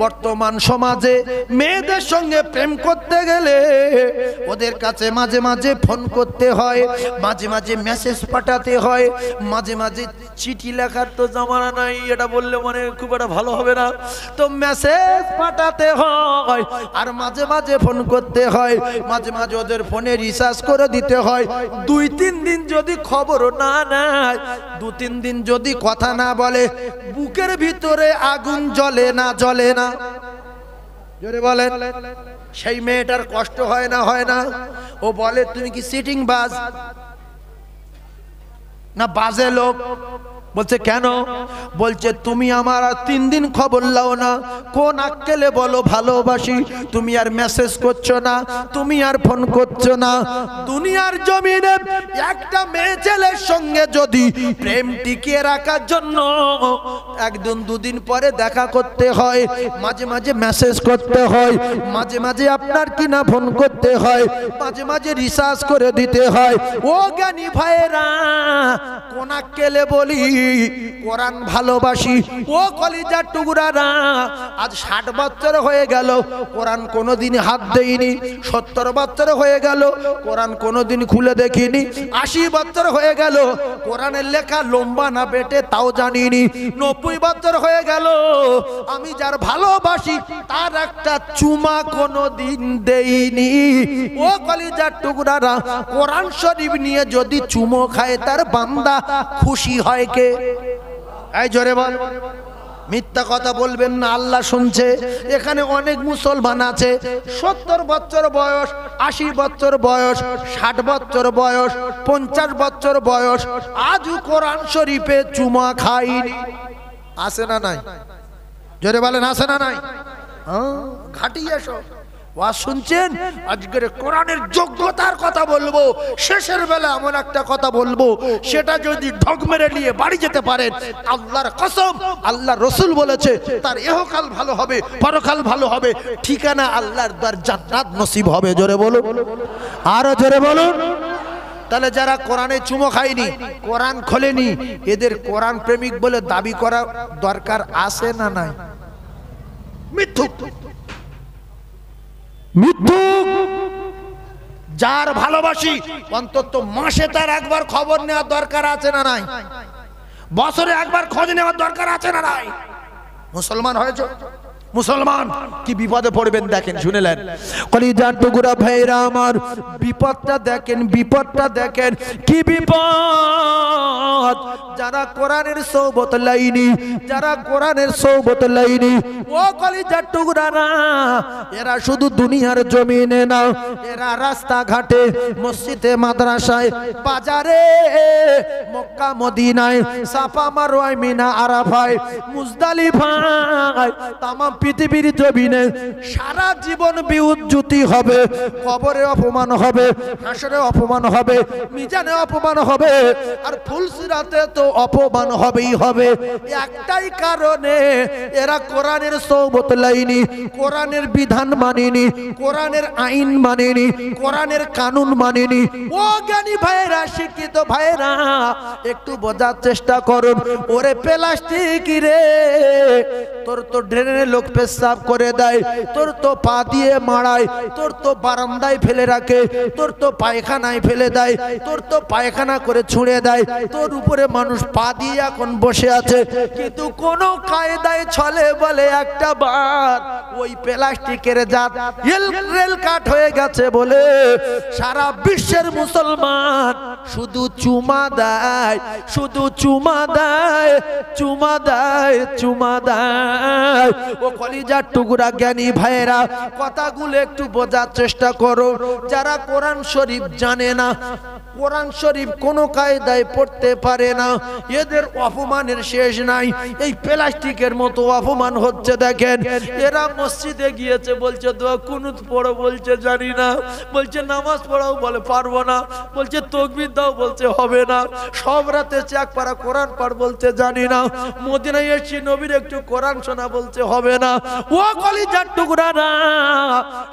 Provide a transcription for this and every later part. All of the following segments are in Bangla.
বর্তমান সমাজে মেয়েদের সঙ্গে প্রেম করতে গেলে ওদের কাছে মাঝে মাঝে ফোন করতে হয়, মাঝে মাঝে মেসেজ পাঠাতে হয়, মাঝে মাঝে চিঠি লেখার তো জামানা নাই, এটা বললে মানে খুব একটা ভালো হবে না, তো মেসেজ পাঠাতে হয় আর মাঝে মাঝে ফোন করতে হয়, মাঝে মাঝে ওদের ফোনে রিচার্জ করে দিতে হয়। 2-3 দিন যদি খবর না নেয়, 2-3 দিন যদি কথা না বলে, বুকের ভিতরে আগুন জ্বলে না জ্বলে না? জোরে বলেন। সেই মেয়েটার কষ্ট হয় না হয় না? ও বলে তুমি কি সিটিং বাজ না বাজে লোক? বলছে কেন? বলছে তুমি আমার আর 3 দিন খবর লাও না, কোন আক্কেলে বলো ভালোবাসি, তুমি আর মেসেজ করছো না, তুমি আর ফোন করছো না। দুনিয়ার জমিনে একটা মেয়ে ছেলের সঙ্গে যদি প্রেম টিকিয়ে রাখার জন্য 1-2 দিন পরে দেখা করতে হয়, মাঝে মাঝে মেসেজ করতে হয়, মাঝে মাঝে আপনার কিনা ফোন করতে হয়, মাঝে মাঝে রিচার্জ করে দিতে হয়। ও জ্ঞানী ভাইরা, কোন আক্কেলে বলি কোরআন ভালোবাসি? ও কলিজার টুকরারা, আজ 60 বছর হয়ে গেল কোরআন কোনোদিন হাত দেইনি, 70 বছর হয়ে গেল কোরআন কোনোদিন খুলে দেখিনি, 80 বছর হয়ে গেল কোরআনের লেখা লম্বা না বেটে তাও জানিনি, 90 বছর হয়ে গেল আমি যার ভালোবাসি তার একটা চুমা কোনোদিন দেইনি। ও কলিজার টুকরারা, কোরআন শরীফ নিয়ে যদি চুমো খায় তার বান্দা খুশি হয় কে? এই জোরে বল। মিথ্যা কথা বলবেন না, আল্লাহ শুনছে। এখানে অনেক মুসলমান আছে 70 বছর বয়স, 80 বছর বয়স, 60 বছর বয়স, 50 বছর বয়স, আজও কোরআন শরীফে চুমা খায়নি। আছে না নাই? জোরে বলেন, আছে না নাই? ঘাটিয়ে এসো। ওয়াজ শুনছেন? আজকের কোরআনের যোগ্যতার কথা বলবো, শেষের বেলা এমন একটা কথা বলবো, সেটা যদি ঢগ মেরে নিয়ে বাড়ি যেতে পারেন, আল্লাহর কসম, আল্লাহ রসুল বলেছে তার ইহকাল ভালো হবে, পরকাল ভালো হবে, ঠিকানা আল্লাহর দর জান্নাত নসিব হবে। জোরে বলুন, আরো জোরে বলুন। তাহলে যারা কোরআনে চুমো খায়নি, কোরআন খোলেনি, এদের কোরআন প্রেমিক বলে দাবি করা দরকার আছে না নাই? মিথ্যুক, মিথ্যুক। যার ভালোবাসি অন্তত মাসে তার একবার খবর নেওয়ার দরকার আছে না নাই? বছরে একবার খোঁজ নেওয়ার দরকার আছে না নাই? মুসলমান হয়েছে, মুসলমান কি বিপদে পড়বেন দেখেন, শুনেলেন? কলিজার টুকরা ভাইরা আমার, বিপদটা দেখেন, বিপদটা দেখেন, কি বিপদ। যারা কোরআনের সোহবত লাইনি, যারা কোরআনের সোহবত লাইনি, ও কলিজার টুকরারা, এরা শুধু দুনিয়ার জমিনে না, এরা রাস্তাঘাটে, মসজিদে, মাদ্রাসায়, বাজারে, মক্কা মদিনায়, সাফা মারওয়া, মিনা আরাফায়, মুজদালিফায়, তামাম পৃথিবীর জমিনে সারা জীবন বিউজ্জতি হবে, কবরে অপমান হবে, হাসরে অপমান হবে, মিজানে অপমান হবে, আর ফুলসিরাতে তো অপমান হবেই হবে। একটাই কারণে, এরা কোরআনের সোহবত লাইনি, কোরআনের বিধান মানেনি, কোরআনের আইন মানেনি, কোরআনের কানুন মানেনি। ও জ্ঞানী ভাইরা, শিক্ষিত ভাইরা, একটু বোঝার চেষ্টা করুন। ওরে প্লাস্টিক রে, তোর তো ড্রেনে লোক পেশাব করে দেয়, তোর তো পা দিয়ে মারায়, তোর তো বারান্দায় ফেলে রাখে, তোর তো পায়খানায় ফেলে দেয়, তোর তো পায়খানা করে ছুঁড়ে দেয়, তোর উপরে মানুষ পা দিয়ে এখন বসে আছে, কিন্তু কোন কায়দায় ছলে বলে একটা বার ওই প্লাস্টিকের জাত রেল কাট হয়ে গেছে বলে সারা বিশ্বের মুসলমান শুধু চুমা দেয়, শুধু চুমা দেয়, চুমা দেয়, চুমা দেয়। ও কলিজার টুকরা জ্ঞানী ভাইয়েরা, কথাগুলো একটু বোঝার চেষ্টা করো। যারা কোরআন শরীফ জানে না, কোরআন শরীফ কোনো কায়দায় পড়তে পারে না, এদের অপমানের শেষ নাই। এই প্লাস্টিকের মতো অপমান হচ্ছে দেখেন। এরা মসজিদে গিয়েছে, বলছে দোয়া কুনুত পড়ো, বলছে জানি না, বলছে নামাজ পড়াও, বলে পারবো না, বলছে তাকবীর দাও, বলছে হবে না, সব রাতে চাক পারা কোরআন পড়, বলছে জানি না, মদিনায় এসেছি নবীর একটু কোরআন শোনা, বলছে হবে না। ও কলিজার টুকরারা,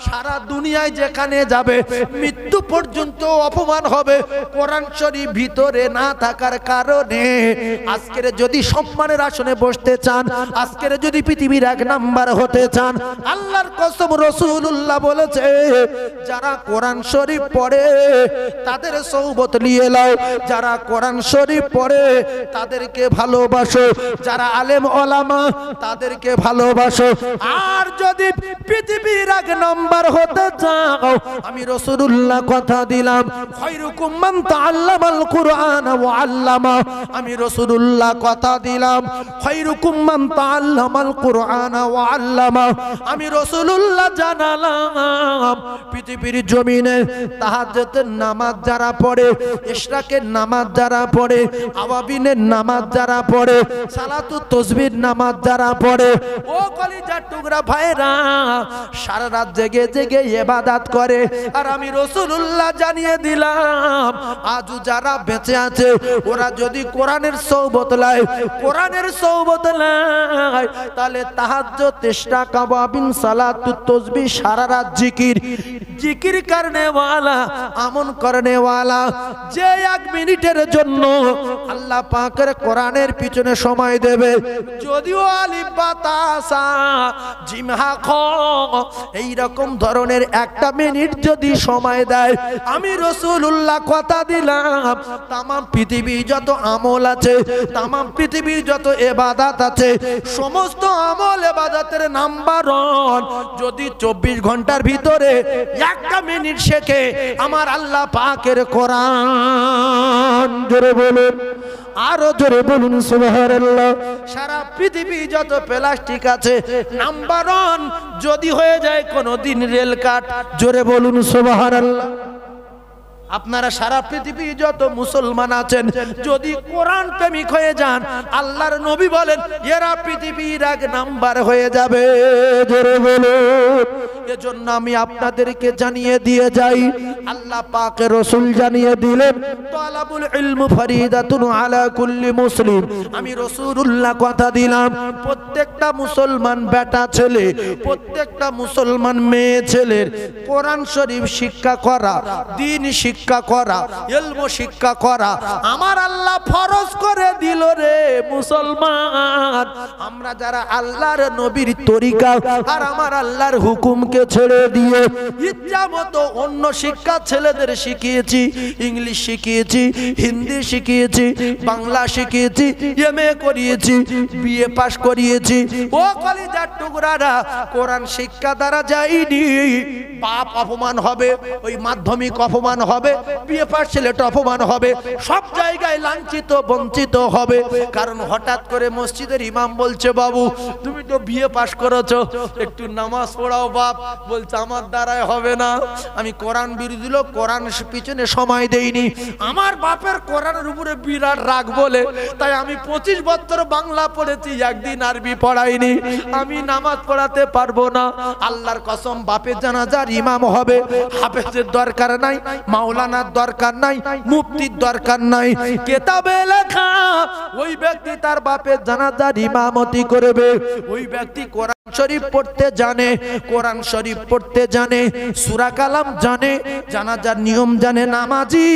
সারা দুনিয়ায় যেখানে যাবে মৃত্যু পর্যন্ত অপমান হবে, কোরআন শরীফ ভিতরে না থাকার কারণে আজকের যদি সম্মানের আসনে বসতে চান, আজকের যদি পৃথিবীর 1 নাম্বার হতে চান, আল্লাহর কসম রাসূলুল্লাহ বলেছে যারা কোরআন শরীফ পড়ে তাদের সওবত নিয়ে নাও, যারা কোরআন শরীফ পড়ে তাদেরকে ভালোবাসো, যারা আলেম ওলামা তাদেরকে ভালোবাসো। আর যদি পৃথিবীর 1 নাম্বার হতে চাও, আমি রাসূলুল্লাহ কথা দিলাম খায়রুকুম মান তাআল্লামাল কুরআন ওয়া আল্লামা, আমি রাসূলুল্লাহ কথা দিলাম খায়রুকুম মান তাআল্লামাল কুরআন ওয়া আল্লামা, আমি রাসূলুল্লাহ জানালাম পৃথিবীর জমিনে তাহাজ্জুদের নামাজ যারা পড়ে, ইশরাকের নামাজ যারা পড়ে, আওয়াবিনের নামাজ যারা পড়ে, সালাতুত তাসবিহ নামাজ যারা পড়ে, ও কলিজার টুকরা ভাইরা সারা রাত জেগে জেগে ইবাদত করে। আর আমি রাসূলুল্লাহ জানিয়ে দিলাম আজও যারা বেঁচে আছে ওরা যদি কোরআনের সওবত লায়, কোরআনের সওবত লায়, তাহলে তাহাজ্জুদ, ইশরাক, আওয়াবিন, সালাতুত তাসবিহ সারা রাত জিকির, জিকির করনে ওয়ালা, আমল করনে ওয়ালা যে 1 মিনিটের জন্য আল্লাহ পাকের কোরআনের পিছনে সময় দেবে, যদিও আলিফ বা তা সা জিম হা খ এই রকম ধরনের 1টা মিনিট যদি সময় দেয়, আমি রাসূলুল্লাহ কথা দিলাম তাম পৃথিবী যত আমল আছে, তাম পৃথিবীর যত ইবাদত আছে, সমস্ত আমল ইবাদতের নাম্বার 1 যদি 24 ঘন্টার ভিতরে 1টা মিনিট শেখে আমার আল্লাহ পাকের কোরআন, জোরে বলুন, আরো জোরে বলুন সুবহানাল্লাহ। সারা পৃথিবী যত প্লাস্টিক আছে নাম্বার 1 যদি হয়ে যায় কোনদিন রেল কাট, জোরে বলুন সুবহানাল্লাহ। আপনারা সারা পৃথিবী যত মুসলমান আছেন যদি কোরআন প্রেমিক হয়ে যান, আল্লাহর নবী বলেন এরা পৃথিবীর 1 নাম্বার হয়ে যাবে, জোরে বলুন। এজন্য আমি আপনাদেরকে জানিয়ে দিয়ে যাই, আল্লাহ পাকের রাসূল জানিয়ে দিলেন তালাবুল ইলম ফরিদাতুন আলা কুল্লি মুসলিম, আমি রাসূলুল্লাহ কথা দিলাম প্রত্যেকটা মুসলমান বেটা ছেলে, প্রত্যেকটা মুসলমান মেয়ে ছেলের কোরআন শরীফ শিক্ষা করা, দ্বীন শিক্ষা করা, ইলম শিক্ষা করা আমার আল্লাহ ফরজ করে দিল রে মুসলমান। আমরা যারা আল্লাহর নবীর তরিকা আর আমার আল্লাহর হুকুমকে ছেড়ে দিয়ে ইচ্ছা মতো অন্য শিক্ষা ছেলেদের শিখিয়েছি, ইংলিশ শিখিয়েছি, হিন্দি শিখিয়েছি, বাংলা শিখিয়েছি, এমএ করিয়েছি, বিএ পাস করিয়েছি, ও কলিজার টুকরারা কোরআন শিক্ষা দ্বারা যায়নি, বাপ অপমান হবে, ওই মাধ্যমিক অপমান হবে, বিএ পাস ছেলেটা অপমান হবে, সব জায়গায় লাঞ্ছিত বঞ্চিত হবে। কারণ হঠাৎ করে মসজিদের ইমাম বলছে বাবু তুমি তো বিএ পাস করেছো, একটু নামাজ পড়াও বাপ, বলছে আমার দ্বারাই হবে না, আমি কোরআন বিরোধী লোক, কোরআন পিছনে সময় দেইনি, আমার বাপের কোরআনের উপরে বিরাট রাগ বলে তাই আমি 25 বছর বাংলা পড়েছি, একদিন আরবি পড়াইনি, আমি নামাজ পড়াতে পারবো না। আল্লাহর কসম বাপের জানাজার ইমাম হবে, হাফেজের দরকার নাই, মাওলানার দরকার নাই, মুফতির দরকার নাই, কিতাবে লেখা ওই ব্যক্তি তার বাপের জানাজার ইমামতি করবে, ওই ব্যক্তি কোরআন শরীফ পড়তে জানে, কোরআন শরীফ পড়তে জানে, সূরা কালাম জানে, জানাজার নিয়ম জানে, নামাজি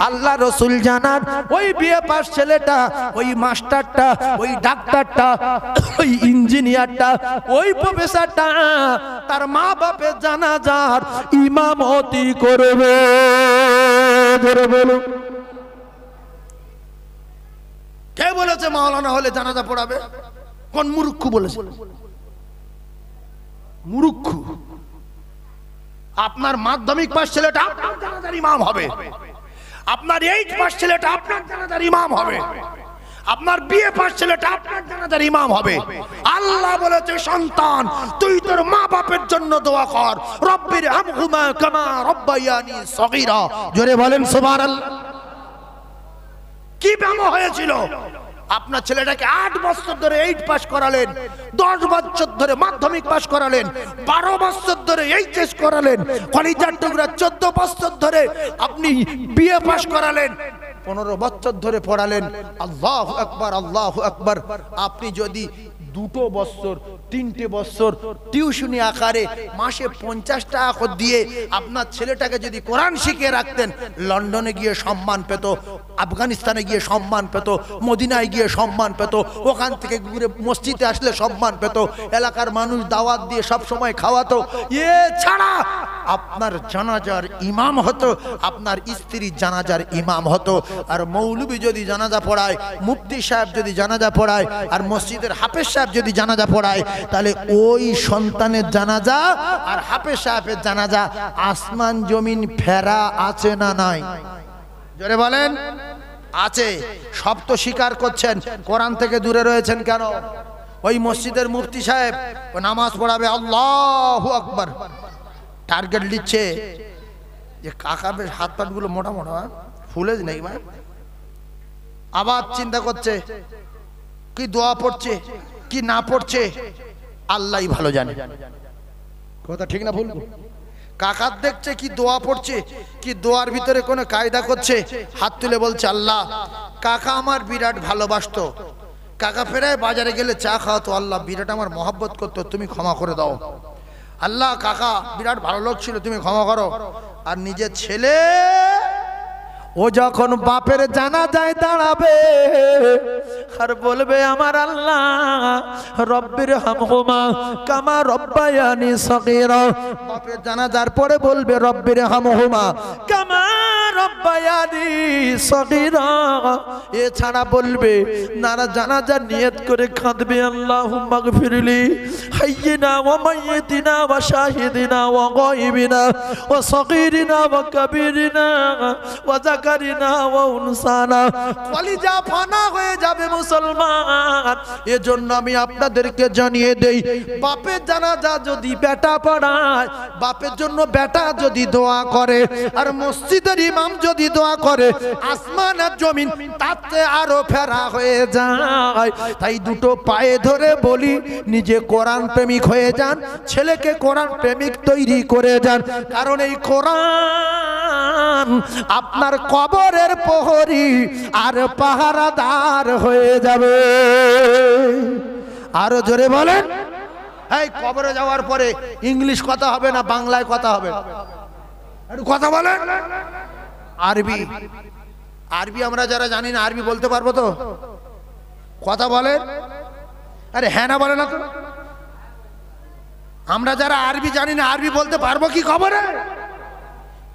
আল্লাহ রসুল জানান ওই বিএ পাস ছেলেটা, ওই মাস্টারটা, ওই ডাক্তারটা, ওই ইঞ্জিনিয়ারটা, ওই প্রফেসরটা তার মা বাপের জানাজার ইমামতি করবে, ধরে বলুন। কে বলেছে মাওলানা হলে জানাজা পড়াবে? কোন মূর্খ বলেছে? মূর্খ। আপনার মাধ্যমিক পাস ছেলেটা আপনার জানাজার ইমাম হবে, আপনার 8 পাস ছেলেটা আপনার জানাজার ইমাম হবে, আপনার বিএ পাস ছেলেটা আপনার জানাজার ইমাম হবে। আল্লাহ বলেছে সন্তান তুই তোর মা বাপের জন্য দোয়া কর, রব্বির হামহুমা কামা রব্বায়ানি সগীরা, জোরে বলেন সুবহানাল্লাহ। কি ব্যামো হয়েছিল? আপনার ছেলেটাকে 8 বছর ধরে 8 পাস করালেন, 10 বছর ধরে মাধ্যমিক পাস করালেন, 12 বছর ধরে এইচএস করালেন, কলেজের টুকরা 14 বছর ধরে আপনি বিএ পাস করালেন, 15 বছর ধরে পড়ালেন। আল্লাহু আকবার, আল্লাহু আকবার। আপনি যদি 2 বছর 3টে বছর টিউশনি আকারে মাসে 50 টাকা করে দিয়ে আপনার ছেলেটাকে যদি কোরআন শিখিয়ে রাখতেন, লন্ডনে গিয়ে সম্মান পেত, আফগানিস্তানে গিয়ে সম্মান পেত, মদিনায় গিয়ে সম্মান পেত, ওখান থেকে ঘুরে মসজিদে আসলে সম্মান পেত, এলাকার মানুষ দাওয়াত দিয়ে সব সময় খাওয়াতো। ছাড়া আপনার জানাজার ইমাম হতো, আপনার স্ত্রী জানাজার ইমাম হতো। আর মৌলবি যদি জানাজা পড়ায়, মুফতি সাহেব যদি জানাজা পড়ায়, আর মসজিদের হাফেজ সাহেব যদি জানাজা পড়ায়, তাহলে ওই সন্তানের জানাজা আর হাফেজ সাহেবের জানাজা আসমান জমিন ফেরা আছে না নাই? জোরে বলেন। আছে। সব তো স্বীকার করছেন, কোরআন থেকে দূরে রয়েছেন কেন? ওই মসজিদের মুফতি সাহেব ও নামাজ পড়াবে, আল্লাহু আকবার, টার্গেট দিচ্ছে যে কাকাবের হাত পাটগুলো মোটা মোটা ফুলে নেই, আবার চিন্তা করছে কি দোয়া পড়ছে কি না পড়ছে, আল্লাহই ভালো জানে। কথা ঠিক না ভুল? কাকার দেখছে কি দোয়া পড়ছে, কি দোয়ার ভিতরে কোনো কায়দা করছে, হাত তুলে বলছে আল্লাহ, কাকা আমার বিরাট ভালোবাসতো, কাকা ফেরায় বাজারে গেলে চা খাওয়াতো, আল্লাহ বিরাট আমার মহব্বত করতো, তুমি ক্ষমা করে দাও। আল্লাহ কাকা বিরাট ভালো লোক ছিল, তুমি ক্ষমা করো। আর নিজের ছেলে ও যখন বাপের জানাজায় দাঁড়াবে আর বলবে আমার আল্লাহ রব্বির হামহুমা কামা রব্বায়ানি সগীরা, বাপের জানাজার পরে বলবে রব্বির হামহুমা কামা রব্বায়ানি সগীরা, এছাড়া বলবে নারা জানাজার নিয়ত করে কাঁদবে আল্লাহুম্মা গফিরলি হাইয়িনা ওয়া মাইয়িতিনা ওয়া শাহিদিনা ওয়া গায়বিনা ওয়া সগীরিনা ওয়া কাবীরিনা ওয়া জাকারিনা ওয়া উনসানা। কলিজা ফানা হয়ে যাবে মুসলমান। এজন্য আমি আপনাদেরকে জানিয়ে দেই, বাপের জানাজা যদি বেটা পড়ায়, বাপের জন্য বেটা যদি দোয়া করে, আর মসজিদের ইমাম যদি দোয়া করে, আসমান আর জমিন তাতে আরো ফেরা হয়ে যায়। তাই দুটো পায়ে ধরে বলি, নিজে কোরআন প্রেমিক হয়ে যান, ছেলেকে কোরআন প্রেমিক তৈরি করে যান, কারণ এই কোরআন আপনার কবরের প্রহরী আর পাহারাদার হয়ে যাবে। আরো জোরে বলেন। এই কবরে যাওয়ার পরে ইংলিশ কথা হবে না, বাংলায় কথা হবে, কথা বলেন। আরবি, আরবি আমরা যারা জানি না আরবি বলতে পারবো তো? কথা বলেন। আরে হ্যাঁ না বলে না তো? আমরা যারা আরবি জানি না আরবি বলতে পারবো কি খবরে?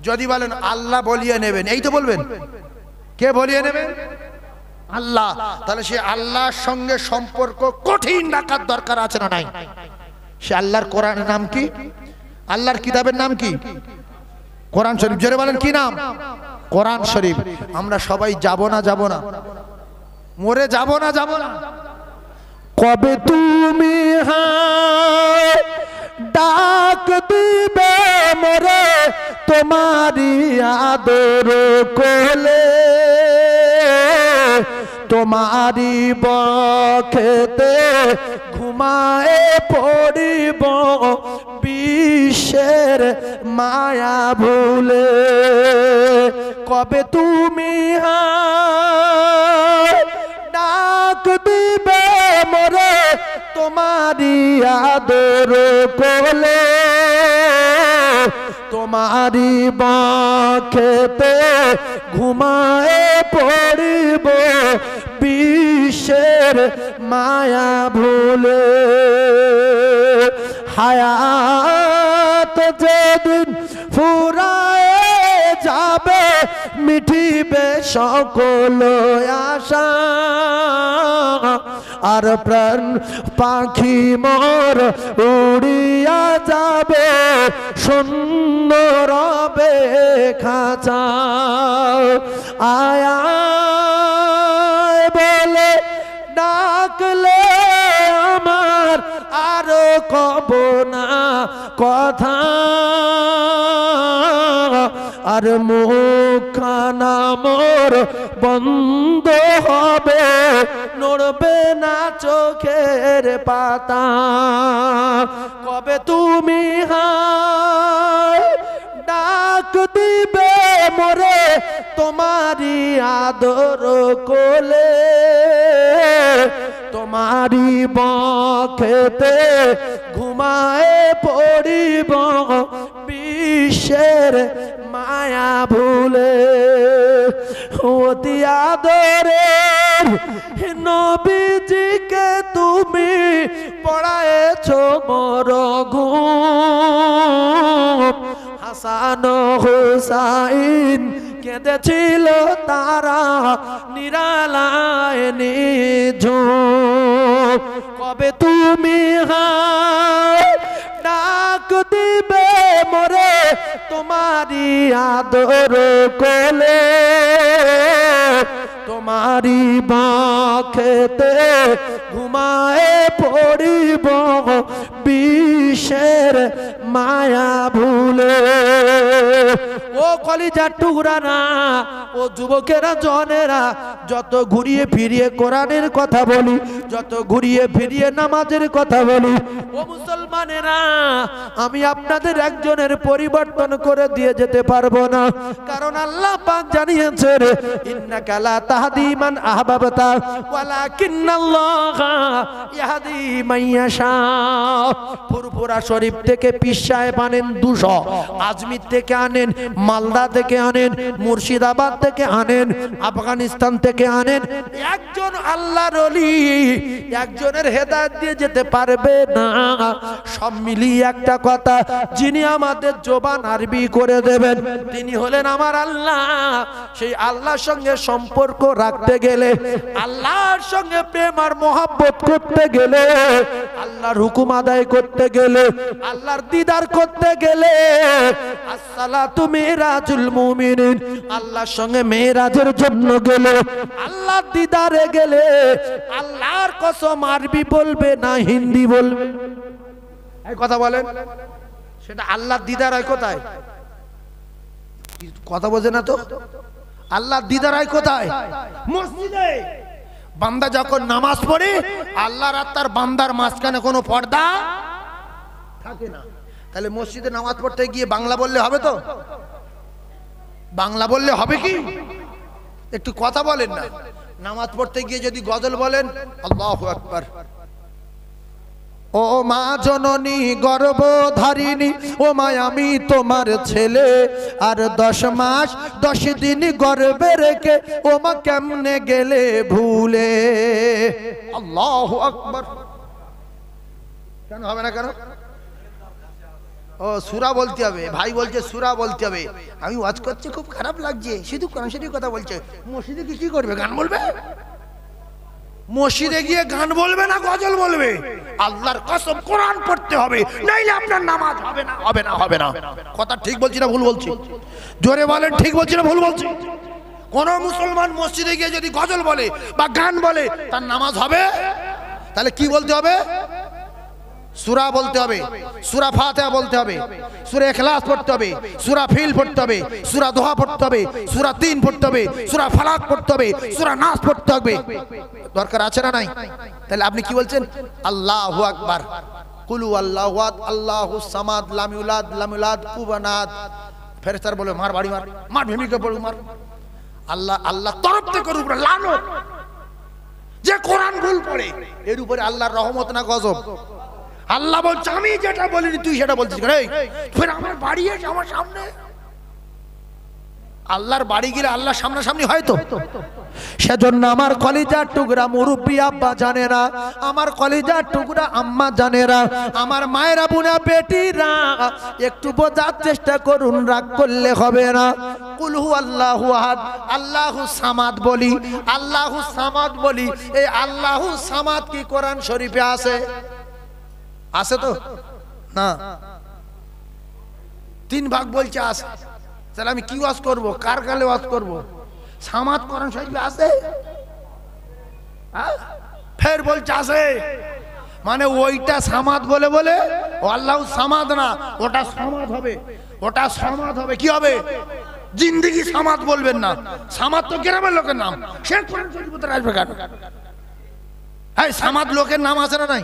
যদি বলেন আল্লাহ বলিয়ে নেবেন, এই তো বলবেন। কে বলিয়ে নেবেন? আল্লাহ। তাহলে সে আল্লাহর সঙ্গে সম্পর্ক কঠিন রাখার দরকার আছে না নাই? সে আল্লাহর কোরআনের নাম কি? আল্লাহর কিতাবের নাম কি? কোরআন শরীফ। জোরে বলেন কি নাম? কোরআন শরীফ। আমরা সবাই যাব না যাব না? মরে যাব না যাব না? কবে তুমি ডাক দিবে মরে তোমারি আদর কোলে, তোমারি বক্ষেতে ঘুমায়ে পড়িব বিশ্বের মায়া ভুলে। কবে তুমি ডাক দিবে মরে তোমারি আদর কোলে, তোমারি বক্ষেতে ঘুমায়ে পড়িব বিশ্বের মায়া ভুলে। হায়াত যেদিন ফুরায়ে যাবে মিঠিবে সকল আশা, আর প্রাণ পাখি মোর উড়িয়া যাবে শূন্য রবে খাঁচা। আয়া বলে ডাকলে আমার আরো কব না কথা, আর মুখখানা মোর বন্ধ হবে, নড়বে না চোখের পাতা। কবে তুমি ডাক দিবে মোরে তোমারি আদর কোলে, তোমার তোমারি বক্ষেতে ঘুমায় পড়িব বিশ্বের মায়া ভুলে অতি আদরের নবীজিকে তুমি পড়ায়েছো মোর ঘুম হাসান হুসাইন কেঁদেছিল তারা নিরালায় নিঝুম কবে তুমি ডাক দিবে মোরে তোমারি আদর কোলে তোমারি বাঁখেতে ঘুমায় পড়িব বিশ্বের মায়া ভুলে ও কলিজার টুকরা না ও যুবকেরা জনেরা যত ঘুরিয়ে ফিরিয়ে কোরআনের কথা বলি যত ঘুরিয়ে ফিরিয়ে নামাজের কথা বলি ও মুসলমানেরা আমি আপনাদের একজনের পরিবর্তন করে দিয়ে যেতে পারবো না কারণ আল্লাহ পাক জানিয়েছেন ইন্নাকা লা তাহদি মান আহবাবতা ওয়ালাকিন্নাল্লাহা ইয়াহদি মান ইয়াশা ফুরফুরা শরীফ থেকে পীর সাহেব আনেন 200 আজমির থেকে আনেন মালদা থেকে আনেন মুর্শিদাবাদ থেকে আনেন আফগানিস্তান থেকে আনেন একজন আল্লাহর ওলি একজনের হেদায়েত দিয়ে যেতে পারবে না সব মিলিয়ে একটা কথা যিনি আমাদের জবান আরবি করে দেবেন তিনি হলেন আমার আল্লাহ সেই আল্লাহর সঙ্গে সম্পর্ক রাখতে গেলে আল্লাহর সঙ্গে প্রেম আর মহব্বত করতে গেলে আল্লাহর হুকুম আদায় করতে গেলে আল্লাহর দিদার করতে গেলে আসসালাতু মিরাজুল মুমিনিন আল্লাহর সঙ্গে মেরাজের জন্য গেলে আল্লাহর দিদারে গেলে আল্লাহর কসম আরবি বলবে না হিন্দি বলবে এই কথা বলেন সেটা আল্লাহর দিদার হয় কোথায় কথা বোঝে না তো আল্লাহর দিদার হয় কোথায় মসজিদে বান্দা যখন নামাজ পড়ে আল্লাহর আর তার বান্দার মাঝখানে কোনো পর্দা থাকে না তাহলে মসজিদে নামাজ পড়তে গিয়ে বাংলা বললে হবে তো বাংলা বললে হবে কি একটু কথা বলেন না নামাজ পড়তে গিয়ে যদি গজল বলেন আল্লাহু আকবার ও মা জননী গর্ভধারিণী ও মা আমি তোমার ছেলে আর 10 মাস 10 দিন গর্ভে রেখে ও মা কেমনে গেলে ভুলে আল্লাহু আকবার কেন হবে না কেন ও সূরা বলতে হবে ভাই বলছে সূরা বলতে হবে আমি ওয়াজ করছি খুব খারাপ লাগছে শুধু কোরআন শরীফের কথা বলছে মসজিদে কি করবে গান বলবে মসজিদে গিয়ে গান বলবে না গজল বলবে আল্লাহর কসম কোরআন পড়তে হবে নইলে আপনার নামাজ হবে না হবে না হবে না কথা ঠিক বলছি না ভুল বলছি জোরে বলেন ঠিক বলছি না ভুল বলছি কোন মুসলমান মসজিদে গিয়ে যদি গজল বলে বা গান বলে তার নামাজ হবে তাহলে কি বলতে হবে সূরা বলতে হবে সূরা ফাতিহা বলতে হবে সূরা ইখলাস পড়তে হবে সূরা ফিল পড়তে হবে সূরা দোহা পড়তে হবে সূরা 3 পড়তে হবে সূরা ফালাক পড়তে হবে সূরা নাস পড়তে হবে দরকার আছে না নাই তাহলে আপনি কি বলছেন আল্লাহু আকবার কুল আল্লাহু আহাদ আল্লাহুস সামাদ লাম ইউলাদ লাম ইউলাদ কুফুয়ান আহাদ ফেরেশতারা বলে মার বাড়ি মার মার ভূমিকে পড়ু মার আল্লাহ আল্লাহ তরফ থেকে উপরে লানত যে কোরআন ভুল পড়ে এর উপরে আল্লাহর রহমত না গজব আল্লাহ বলছে আমি যেটা বলিনি তুই সেটা বলছিস রে ফের আমার বাড়ি এসে আমার সামনে আল্লাহর বাড়ি গেলে আল্লাহ সামনাসামনি হয় তো সেজন্য আমার কলিজার টুকরা মুরব্বি আব্বা জানে না আমার কলিজার টুকরা আম্মা জানে না আমার মায়েরা বোনা বেটিরা একটু বোঝার চেষ্টা করুন রাগ করলে হবে না কুল হু আল্লাহু আহাদ আল্লাহু সামাদ বলি আল্লাহু সামাদ বলি এই আল্লাহু সামাদ কি কোরআন শরীফে আছে আছে তো না 3 ভাগ বলছে আছে তাহলে আমি কি ওয়াজ করব কার গালে ওয়াজ করব সামাদ কোরআন শরীফে আছে ফের বলছে আছে মানে ওইটা সামাদ বলে বলে ও আল্লাহু সামাদ না ওটা সামাদ হবে ওটা সামাদ হবে কি হবে জিন্দেগি সামাদ বলবেন না সামাদ তো গ্রামের লোকের নাম সে কোরআন শরীফে আসবে কেন এই সামাদ লোকের নাম আছে না নাই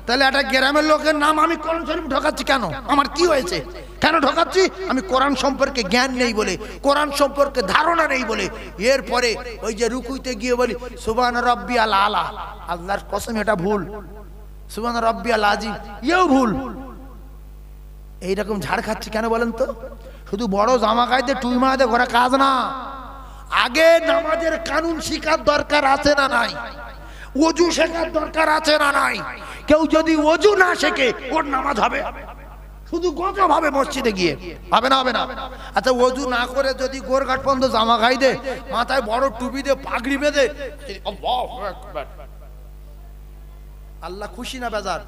তাহলে একটা গ্রামের লোকের নাম আমি কোরআন শরীফ ঢোকাচ্ছি কেন আমার কি হয়েছে কেন ঢোকাচ্ছি? আমি কোরআন সম্পর্কে জ্ঞান নেই বলে, কোরআন সম্পর্কে ধারণা নেই বলে। এরপরে ওই যে রুকুইতে গিয়ে বলি সুবহান রাব্বিয়াল আলা, আল্লাহর কসম এটা ভুল। সুবহান রাব্বিয়াল আজিম এও ভুল। এইরকম ঝাড় খাচ্ছি কেন বলেন তো? শুধু বড় জামা গাইতে টুই মারাতে ঘোরা কাজ না। আগে নামাজের কানুন শিখার দরকার আছে না নাই? ওযু শেখার দরকার আছে না নাই? কেউ যদি ওযু না শেখে ওর নামাজ হবে? শুধু গজব হবে মসজিদে গিয়ে, হবে না? হবে না? আচ্ছা ওযু না করে যদি গোরঘাট পর্যন্ত জামা গাই দে, মাথায় বড় টুপি দে, পাগড়ি বেঁধে, আল্লাহু আকবার, আল্লাহ খুশি না বেজার?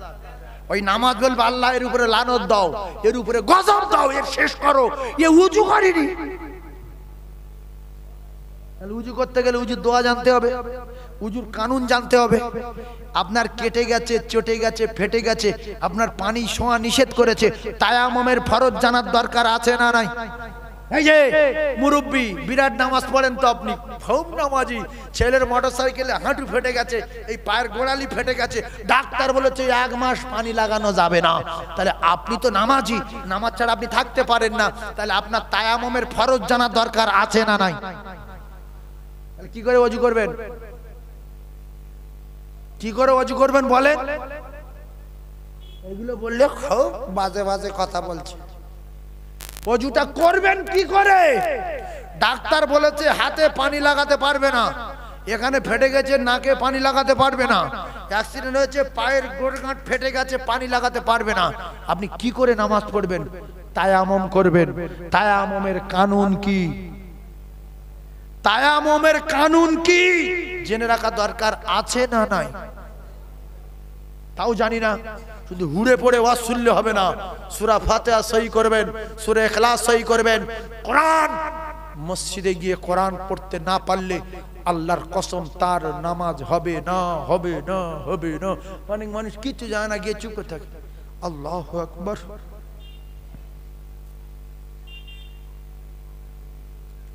ওই নামাজ বলবে আল্লাহ এর উপরে লানত দাও, এর উপরে গজব দাও, এর শেষ করো। এ ওযু করেনি। উজু করতে গেলে উজুর দোয়া জানতে হবে, উজুর কানুন জানতে হবে। আপনার কেটে গেছে, চটে গেছে, ফেটে গেছে, আপনার পানি ছোঁয়া নিষেধ করেছে, তায়াম্মুমের ফরজ জানার দরকার আছে না নাই? এই যে মুরব্বি বিরাট নামাজ পড়েন তো আপনি, খুব নামাজি, ছেলের মোটরসাইকেলে হাঁটু ফেটে গেছে, এই পায়ের গোড়ালি ফেটে গেছে, ডাক্তার বলেছে 1 মাস পানি লাগানো যাবে না। তাহলে আপনি তো নামাজি, নামাজ ছাড়া আপনি থাকতে পারেন না, তাহলে আপনার তায়াম্মুমের ফরজ জানার দরকার আছে না নাই? কি করে ওযু করবেন? কি করে ওযু করবেন বলেন? এগুলো বললে খুব বাজে বাজে কথা বলছে। ওযুটা করবেন কি করে? ডাক্তার বলেছে হাতে পানি লাগাতে পারবে না, এখানে ফেটে গেছে নাকে পানি লাগাতে পারবে না, অ্যাক্সিডেন্ট হয়েছে পায়ের গোড়গাঁট ফেটে গেছে পানি লাগাতে পারবে না। আপনি কি করে নামাজ পড়বেন? তায়াম্মুম করবেন। তায়াম্মুমের কানুন কি? তায়াম্মুমের কানুন কি জেনে রাখা দরকার আছে না নাই? তাও জানি না। শুধু হুড়ে পড়ে ওয়াজ শুনলে হবে না। সূরা ফাতিহা সহি করবেন, সূরা ইখলাস সহি করবেন। কোরআন মসজিদে গিয়ে কোরআন পড়তে না পারলে আল্লাহর কসম তার নামাজ হবে না, হবে না, হবে না। অনেক মানুষ কিছু জানে না, গিয়ে চুপ করে থাকে। আল্লাহু আকবার।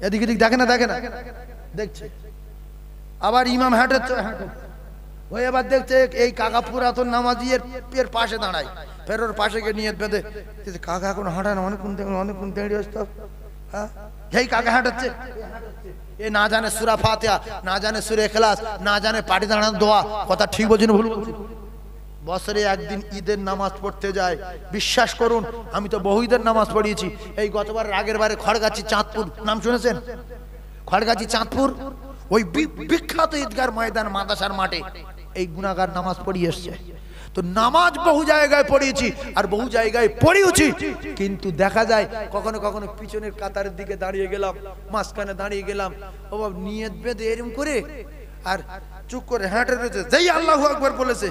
এদিকে দিক দেখে না, দেখে না, দেখছে। আবার ইমাম হাঁটাচ্ছে, ওই এবার দেখছে এই কাকা পুরাতন নামাজি এর পাশে দাঁড়ায়, ফের ওর পাশে গিয়ে নিয়ত বেঁধে, কাকা এখন হাঁটায় না, অনেকক্ষণ দাঁড়িয়ে আসতে হবে। হ্যাঁ, যেই কাকা হাঁটাচ্ছে, এ না জানে সূরা ফাতিহা, না জানে সূরা ইখলাস, না জানে পাটি দাঁড়ানোর দোয়া। কথা ঠিক বলছি না ভুল বলছি? বছরে একদিন ঈদের নামাজ পড়তে যায়। বিশ্বাস করুন, আমি তো বহু ঈদের নামাজ পড়িয়েছি। এই গতবার আগের বারে খড়গাছি চাঁদপুর, নাম শুনেছেন? খড়গাছি চাঁদপুর, ওই বিখ্যাত ঈদগার ময়দান মাদ্রাসার মাঠে এই গুনাহগার নামাজ পড়িয়ে এসছে। তো নামাজ বহু জায়গায় পড়িয়েছি আর বহু জায়গায় পড়িয়েছি, কিন্তু দেখা যায় কখনো কখনো পিছনের কাতারের দিকে দাঁড়িয়ে গেলাম, মাঝখানে দাঁড়িয়ে গেলাম, ও বাবা নিয়ত বেঁধে এরকম করে আর চুপ করে হাঁটে রয়েছে। যেই আল্লাহু আকবার বলেছে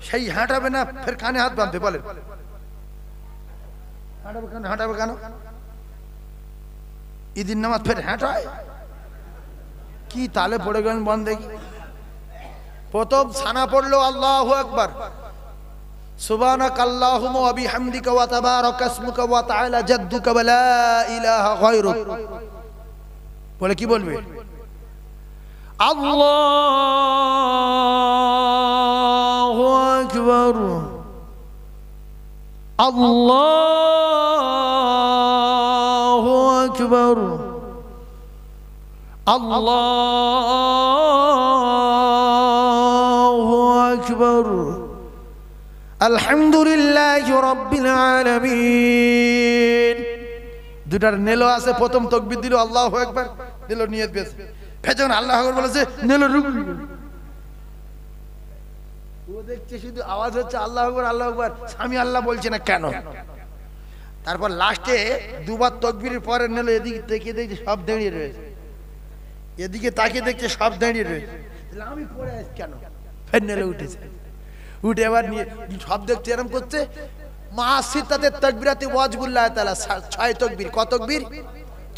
সেই হাঁটাবে না, ফের কানে হাত বাঁধবে। বলেন হাঁটাবে কেন? হাঁটাবে কেন? ঈদের নামাজ ফের হাঁটায় কি? তালে পড়ে গেলেন বন্ধ দেখি। প্রথম ছানা পড়লো আল্লাহু আকবার, সুবহানাকাল্লাহুম্মা ওয়া বিহামদিকা ওয়া তাবারাকা ইসমুকা ওয়া তাআলা জাদ্দুকা ওয়া লা ইলাহা গায়রুক। বলে কি বলবে? আল্লাহু আকবার, আল্লাহু আকবার, আল্লাহু আকবার, আলহামদুলিল্লাহি রাব্বিল আলামিন। দুটার নেলো আছে। প্রথম তাকবীর দিল আল্লাহু আকবার, দিল নিয়ত বেঁধে, ফেজন আল্লাহু আকবার বলেছে, নেলো রুকু। ও দেখছে শুধু আওয়াজ হচ্ছে আল্লাহু আকবার, আল্লাহু আকবার, আমি আল্লাহ বলছি না কেন? তারপর লাস্টে দুবার তাকবীরের পরে নেলো এদিকে তাকিয়ে দেখছে সব দাঁড়িয়ে রয়েছে, এদিকে তাকিয়ে দেখছে সব দাঁড়িয়ে রয়েছে। আমি পড়ে আছি কেন? ফের নেলো উঠেছে, উঠে এবার নিয়ে সব দেখছে এরকম করছে। মা সিত্তাতে তাকবীরাতে ওয়াজবুল্লাহ তাআলা 6 তাকবীর। কত তাকবীর?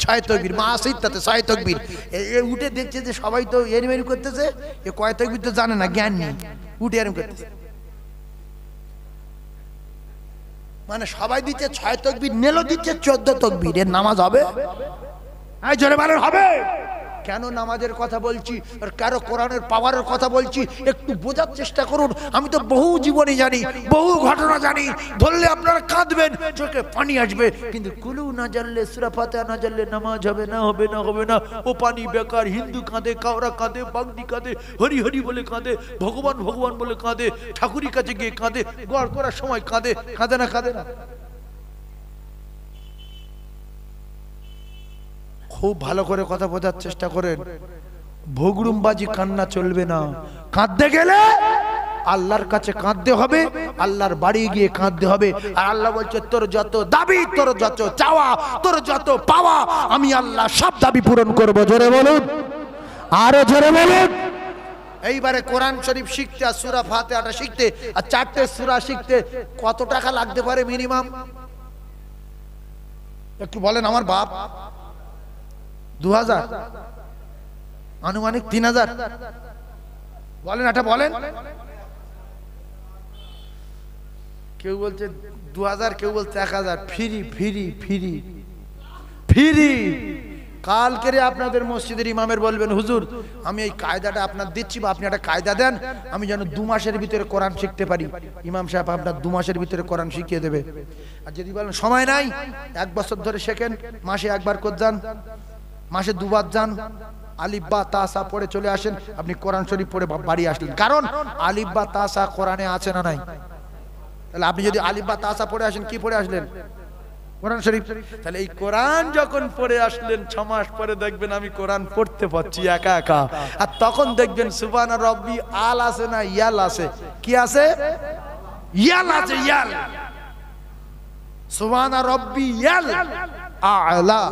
6 তাকবীর। মা সিত্তাতে 6 তাকবীর। এ উঠে দেখছে যে সবাই তো এরমেরি করতেছে, এ কয় তাকবীর তো জানে না, জ্ঞান নেই, উঠে এরম করতেছে। মানে সবাই দিচ্ছে 6 তাকবীর, নেলো দিচ্ছে 14 তাকবীর। এর নামাজ হবে? এই জোরে বলেন হবে? কেন নামাজের কথা বলছি আর কেন কোরআনের পাওয়ারের কথা বলছি একটু বোঝার চেষ্টা করুন। আমি তো বহু জীবনী জানি, বহু ঘটনা জানি, ধরলে আপনারা কাঁদবেন, চোখে পানি আসবে, কিন্তু কুলু না জানলে, সূরা ফাতিহা না জানলে নামাজ হবে না, হবে না, হবে না। ও পানি বেকার। হিন্দু কাঁদে, কাওড়া কাঁদে, বাগদি কাঁদে, হরি হরি বলে কাঁদে, ভগবান ভগবান বলে কাঁদে, ঠাকুরের কাছে গিয়ে কাঁদে, গড় করার সময় কাঁদে, কাঁদে না, কাঁদে না? খুব ভালো করে কথা বোঝার চেষ্টা করেন। ভোগরুমবাজি কান্না চলবে না। কাঁদতে গেলে আল্লাহর কাছে কাঁদতে হবে, আল্লাহর বাড়ি গিয়ে কাঁদতে হবে। আর আল্লাহ বলছে তোর যত দাবি, তোর যত চাওয়া, তোর যত পাওয়া, আমি আল্লাহ সব দাবি পূরণ করব। জোরে বলুন, আরো জোরে বলুন। এইবারে কোরআন শরীফ শিখতে আর সূরা ফাতিহাটা শিখতে আর 4টে সূরা শিখতে কত টাকা লাগতে পারে মিনিমাম? একটু বলেন। আমার বাপ 2000, আনুমানিক 3000, বলেন, এটা বলেন। কেউ বলছে 2000, কেউ বলছে 1000। Free free free free. কালকে আপনাদের মসজিদের ইমামের বলবেন, হুজুর আমি এই কায়দাটা আপনার দিচ্ছি, বা আপনি একটা কায়দা দেন, আমি যেন 2 মাসের ভিতরে কোরআন শিখতে পারি। ইমাম সাহেব আপনার 2 মাসের ভিতরে কোরআন শিখিয়ে দেবে। আর যদি বলেন সময় নাই, 1 বছর ধরে শেখেন, মাসে 1 বার করে যান, মাসে 2 বার যান, আলিফ বা তাসা পড়ে চলে আসেন, আপনি কোরআন শরীফ পড়ে বাড়ি আসলেন। কারণ আলিফ বা তাসা কোরআনে আছে না নাই? তাহলে আপনি যদি আলিফ বা তাসা পড়ে আসেন, কি পড়ে আসলেন? কোরআন শরীফ। তাহলে এই কোরআন যখন পড়ে আসলেন, 6 মাস পরে দেখবেন আমি কোরআন পড়তে পারছি একা একা। আর তখন দেখবেন সুবহান রব্বি আল আছে না ইয়াল আছে? কি আছে? ইয়াল আছে, ইয়াল। সুবহান রব্বি ইয়াল আলা,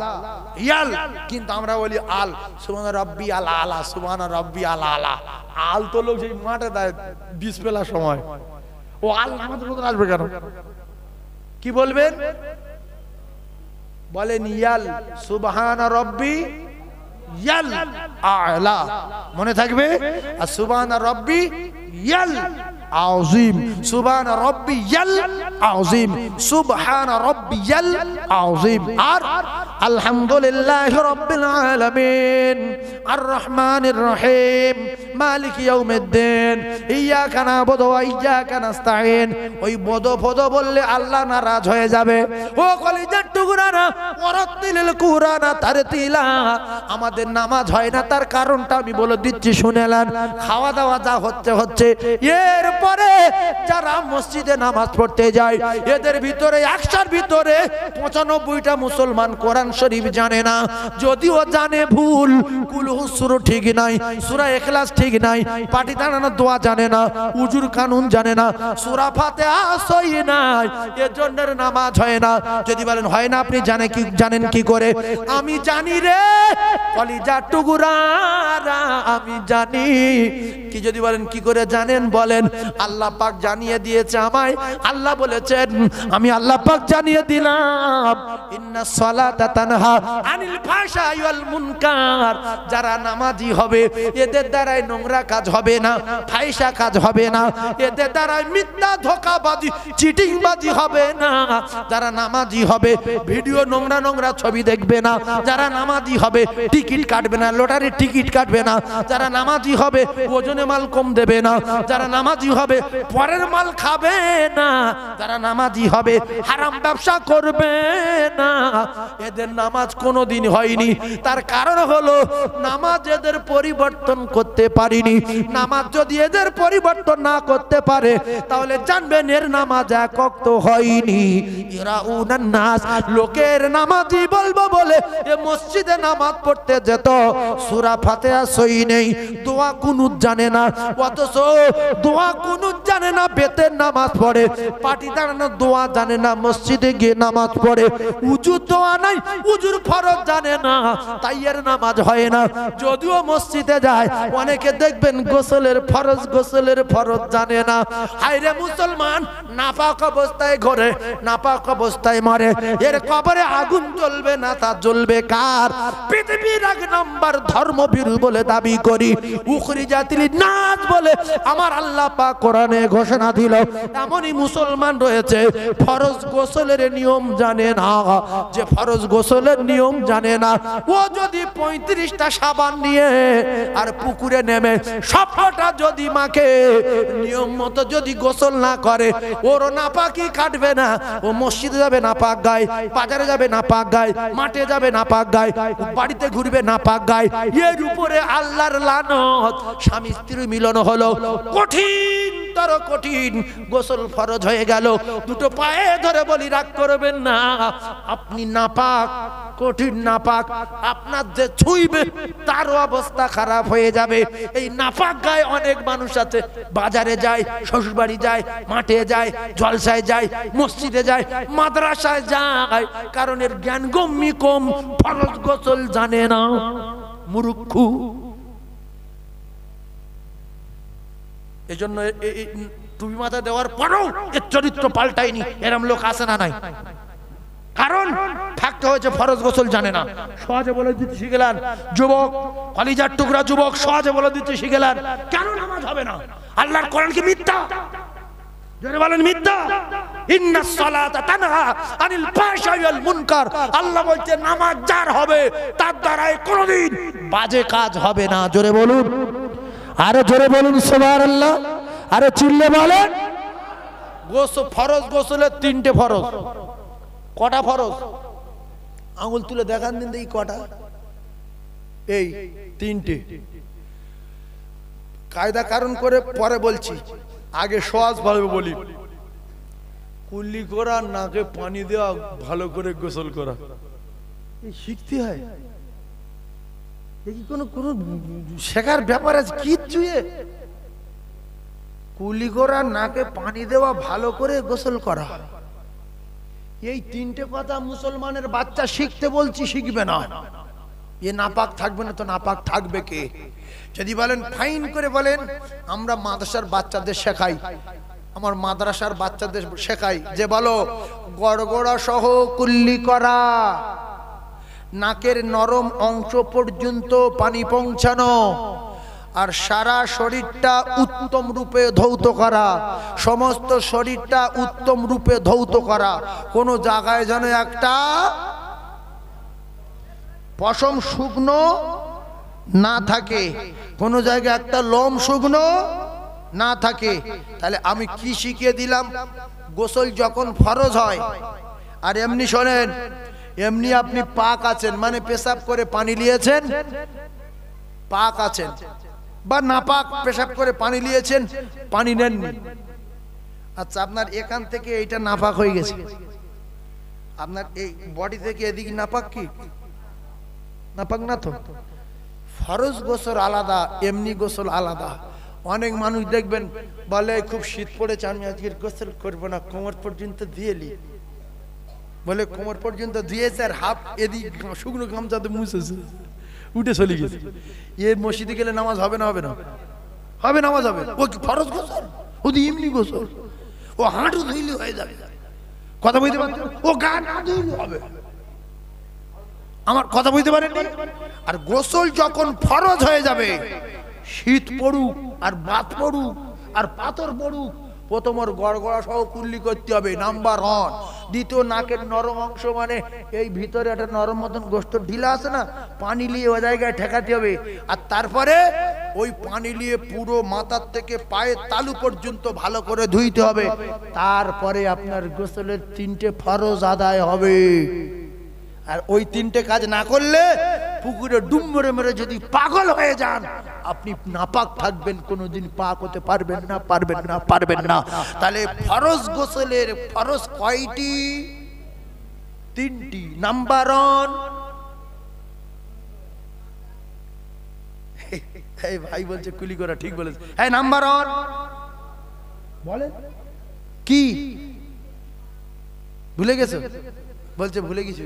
ইয়াল। কিন্তু আমরা বলি আল। সুবহান রব্বি আল আলা, সুবহান রব্বি আল আলা। আল তো লোক সেই মাঠে দেয় 20 বেলা সময়। ও আল আমাদের মতন আসবে কেন? কি বলবেন? বলেন ইয়াল। সুবহান রব্বি ইয়াল আলা, মনে থাকবে। আর সুবহান রব্বি ইয়াল আযীম, সুবহান রব্বি ইয়াল আযীম, সুবহান রব্বি ইয়াল আযীম। আর আলহামদুলিল্লাহি রাব্বিল আলামিন, আর রহমানির রহিম, মালিক ইয়াউমিদ্দিন, ইয়্যাকা না'বুদু ওয়া ইয়্যাকা নাস্তাঈন। ওই বদ ফদ বললে আল্লাহ নারাজ হয়ে যাবে। ও কলিজার টুকরারা, ওয়ারাতিলিল কুরআনা তারতিলা। আমাদের নামাজ হয় না, তার কারণটা আমি বলে দিচ্ছি, শুনেলেন। খাওয়া দাওয়া যা হচ্ছে হচ্ছে। এরপরে যারা মসজিদে নামাজ পড়তে যায়, এদের ভিতরে 100টার ভিতরে 95টা মুসলমান কোরআন শরীফ জানে না। যদিও জানে ভুল, কুল হুসুর ঠিক নাই, সূরা ইখলাস ঠিক নাই, পাটি দাঁড়ানো দোয়া জানে না, উজুর কানুন জানে না, সূরা ফাতিহা সহি নাই, এজন্য নামাজ হয় না। যদি বলেন হয় না, আপনি জানেন কি করে? আমি জানি রে কলিজার টুকরারা, আমি জানি। কি যদি বলেন কি করে জানেন? বলেন আল্লাহ পাক জানিয়ে দিয়েছে আমায়। আল্লাহ বলেছেন, আমি আল্লাহ পাক জানিয়ে দিলাম, ইন্নাস সালাতা তানহা আনিল ফাহশাই ওয়াল মুনকার। যারা নামাজি হবে, এদের দ্বারাই নোংরা কাজ হবে না, ফাহিশা কাজ হবে না, এদের দ্বারাই মিথ্যা ধোঁকাবাজি চিটিংবাজি হবে না। যারা নামাজি হবে, ভিডিও নোংরা নোংরা ছবি দেখবে না। যারা নামাজি হবে, টিকিট কাটবে না, লটারির টিকিট কাটবে না। যারা নামাজি হবে, ওজনে মাল কম দেবে না। যারা নামাজি হবে, পরের মাল খাবে না। যারা নামাজি হবে, হারাম ব্যবসা করবে না। এদের নামাজ কোনোদিন হয়নি। তার কারণ হলো নামাজ এদের পরিবর্তন করতে পারিনি। নামাজ যদি এদের পরিবর্তন না করতে পারে, তাহলে জানবেন এর নামাজ এক ওয়াক্ত হয়নি। ইরাউনান নাস, লোকের নামাজি বলবো বলে এ মসজিদে নামাজ পড়তে যেত, সূরা ফাতিহা সহি নেই, দোয়া কুনুত জানে না। অথচ দোয়া কুনুত জানে না, বেতের নামাজ পড়ে, পাটি দাঁড়ানো দোয়া জানে না, মসজিদে গিয়ে নামাজ পড়ে, উজুর দোয়া নাই, উজুর ফরজ জানে না, তাই এর নামাজ হয় না। যদিও মসজিদে যায়, অনেকে দেখবেন গোসলের ফরজ জানে না। হায়রে মুসলমান, নাপাক অবস্থায় ঘরে, নাপাক অবস্থায় মরে, এর কবরে আগুন জ্বলবে না, তা জ্বলবে কার? পৃথিবীর এক নাম্বার ধর্মভীরু বলে দাবি করি, উখরিজাতিল নাস বলে আমার আল্লাহ পাক কোরআনে ঘোষণা দিল। এমনই মুসলমান রয়েছে ফরজ গোসলের নিয়ম জানে না, যে ফরজ গোসলের নিয়ম জানে না, ও যদি 35টা সাবান নিয়ে আর পুকুরে নেমে সবটা যদি মাকে নিয়ম মতো যদি গোসল না করে, ওর নাপাকি কাটবে না। ও মসজিদে যাবে নাপাক গায়ে, বাজারে যাবে নাপাক গায়ে, মাঠে যাবে নাপাক গায়ে, বাড়িতে ঘুরবে নাপাক গায়ে। এর উপরে আল্লাহর লানত। স্বামী স্ত্রী মিলন হলো, কঠিনতর কঠিন গোসল ফরজ হয়ে গেল। দুটো পায়ে ধরে বলি রাগ করবেন না, আপনি নাপাক, কঠিন নাপাক, আপনার যে ছুঁইবে তারও অবস্থা খারাপ হয়ে যাবে। এই নাপাক গায়ে অনেক মানুষ আছে, বাজারে যায়, শ্বশুরবাড়ি যায়, মাঠে যায়, জলসায় যায়, মসজিদে যায়, মাদ্রাসায় যায়, কারণ এর জ্ঞান গম্যি কম, ফরজ গোসল জানে না, মুরুক্ষু। এজন্য টুপি মাথা দেওয়ার পরেও এর চরিত্র পাল্টায়নি, এরম লোক আসে না নাই, কারণ থাকতে হয়েছে ফরজ গোসল জানে না। সহজে বলে দিতে শিখেলেন যুবক, কলিজার টুকরা যুবক, সহজে বলে দিতে শিখেলেন কেন নামাজ হবে না? আল্লাহর কোরআন কি মিথ্যা? জোরে বলেন মিথ্যা। ইন্নাস সালাতা তানহা আনিল ফাহশাই ওয়াল মুনকার। আল্লাহ বলতে নামাজ যার হবে তার দ্বারাই কোনোদিন বাজে কাজ হবে না। জোরে বলুন, আরে জোরে বলুন সুবহানাল্লাহ, আরে চিল্লে বলেন। গোসল ফরজ, গোসলের 3টে ফরজ। কটা ফরজ? আঙুল তুলে দেখান দিন দেখি কটা। এই 3টে। কায়দা কারণ করে পরে বলছি, আগে সহজ ভাবে বলি। কুল্লি করা, নাকে পানি দেওয়া, ভালো করে গোসল করা, এই শিখতে হয়। কোনো কোনো শেখার ব্যাপার আছে কিচ্ছু? কুলি করা, নাকে পানি দেওয়া, ভালো করে গোসল করা, এই 3টে কথা মুসলমানের বাচ্চা শিখতে বলছি, শিখবে না। এ নাপাক থাকবে না তো নাপাক থাকবে কে? যদি বলেন ফাইন করে বলেন, আমরা মাদ্রাসার বাচ্চাদের শেখাই, আমার মাদ্রাসার বাচ্চাদের শেখাই যে বলো গড়গড়া সহ কুল্লি করা, নাকের নরম অংশ পর্যন্ত পানি পৌঁছানো, আর সারা শরীরটা উত্তম রূপে ধৌত করা, সমস্ত শরীরটা উত্তম রূপে ধৌত করা। কোন জায়গায় যেন একটা পশম শুকনো না থাকে, কোন জায়গায় একটা লোম শুকনো না থাকে। তাহলে আমি কি শিখিয়ে দিলাম? গোসল যখন ফরজ হয়, আর এমনি শোনেন, এমনি আপনি পাক আছেন, মানে পেশাব করে পানি নিয়েছেন, পাক আছেন, বা নাপাক পেশাব করে পানি নিয়েছেন, পানি নেননি। আচ্ছা, আপনার এখান থেকে এইটা নাপাক হয়ে গেছে, আপনার এই বডি থেকে এদিকে নাপাক কি? নাপাক না তো। ফরজ গোসল আলাদা, এমনি গোসল আলাদা। অনেক মানুষ দেখবেন বলে খুব শীত পড়েছে, আমি আজকে গোসল করবো না, কোমর পর্যন্ত দিয়েলি, বলে কোমর পর্যন্ত দিয়েছে আর হাফ এদিক শুকনো গামছাতে মুছেছে, উঠে চলে গেছে। এ মসজিদে গেলে নামাজ হবে না? হবে না? হবে, নামাজ হবে। ও কি ফরজ গোসল? ও তো এমনি গোসল, ও হাঁটু ধুইলে হয়ে যাবে। কথা বুঝতে পারছেন? ও গা না ধুইলে হবে। আমার কথা বুঝতে পারেন? আর গোসল যখন ফরজ হয়ে যাবে, শীত পড়ুক আর বাত পড়ুক আর পাথর পড়ুক, প্রথম ওর গড়গড়া সহ কুল্লি করতে হবে, নাম্বার 1। দ্বিতীয়, নাকের নরম অংশ, মানে এই ভিতরে একটা নরম মতন গোস্ত ঢিলা আছে না, পানি নিয়ে ওই জায়গায় ঠেকাতে হবে। আর তারপরে ওই পানি নিয়ে পুরো মাথার থেকে পায়ের তালু পর্যন্ত ভালো করে ধুইতে হবে। তারপরে আপনার গোসলের 3টে ফরজ আদায় হবে। আর ওই 3টে কাজ না করলে পুকুরে ডুব মেরে মেরে যদি পাগল হয়ে যান, আপনি নাপাক থাকবেন, কোনোদিন পাক হতে পারবেন না, পারবেন না, পারবেন না। তাহলে ফরজ গোসলের ফরজ কয়টি? 3টি। নাম্বার 1, এই ভাই বলছে কুলি করা, ঠিক বলেছে। হ্যাঁ, নাম্বার 1 বলেন কি? ভুলে গেছো? বলছে ভুলে গেছি।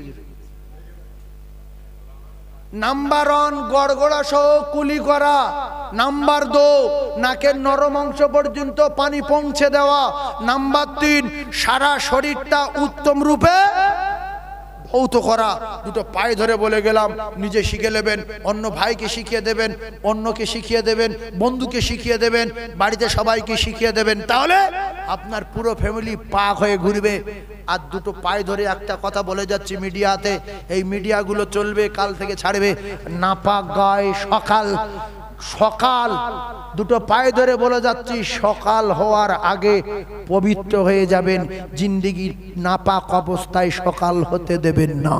নাম্বার 1 গড়গড়া সহ কুলি করা। নাম্বার 2 নাকের নরম অংশ পর্যন্ত পানি পৌঁছে দেওয়া। নাম্বার 3 সারা শরীরটা উত্তম রূপে কৌতো করা, দুটো পায়ে ধরে বলে গেলাম, নিজে শিখে নেবেন, অন্য ভাইকে শিখিয়ে দেবেন, অন্যকে শিখিয়ে দেবেন, বন্ধুকে শিখিয়ে দেবেন, বাড়িতে সবাইকে শিখিয়ে দেবেন, তাহলে আপনার পুরো ফ্যামিলি পাক হয়ে ঘুরবে। আর দুটো পায়ে ধরে একটা কথা বলে যাচ্ছি মিডিয়াতে, এই মিডিয়াগুলো চলবে, কাল থেকে ছাড়বে, নাপাক গায়ে সকাল সকাল, দুটো পায়ে ধরে বলে যাচ্ছি, সকাল হওয়ার আগে পবিত্র হয়ে যাবেন, জিন্দেগির নাপাক অবস্থায় সকাল হতে দেবেন না।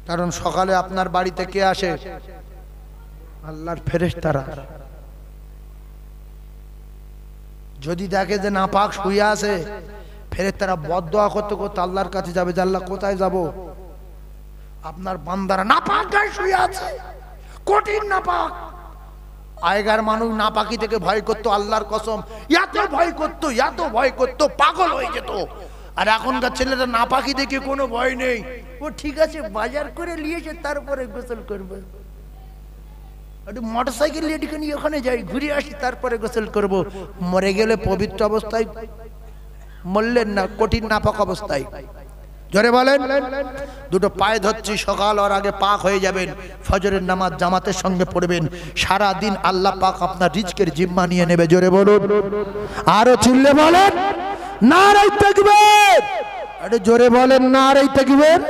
কারণ সকালে আপনার বাড়িতে কে আসে? আল্লাহর ফেরেশতারা। যদি দেখে যে নাপাক শুয়ে আছে, ফেরেশতারা বদদোয়া করতে করতে আল্লাহর কাছে যাবে যে আল্লাহ কোথায় যাব? আপনার বান্দারা নাপাক গায়ে শুয়ে আছে, কঠিন নাপাক। আগেকার মানুষ নাপাকি থেকে ভয় করতো, আল্লাহর কসম এত ভয় করতো, এত ভয় করতো, পাগল হয়ে যেত। আর এখনকার ছেলেরা নাপাকি দেখে কোনো ভয় নেই, ও ঠিক আছে বাজার করে নিয়েছে তারপরে গোসল করবে, একটু মোটরসাইকেল নিয়ে ওখানে যাই ঘুরে আসি তারপরে গোসল করব। মরে গেলে পবিত্র অবস্থায় মরলেন না, কঠিন নাপাক অবস্থায়। জোরে বলেন। দুটো পায়ে ধরছি, সকাল হওয়ার আগে পাক হয়ে যাবেন, ফজরের নামাজ জামাতের সঙ্গে পড়বেন, সারা দিন আল্লাহ পাক আপনার রিজকের জিম্মা নিয়ে নেবে। জোরে বলুন, আরো চিল্লে বলেন নারে তাকবীর। আরে জোরে বলেন নারে তাকবীর,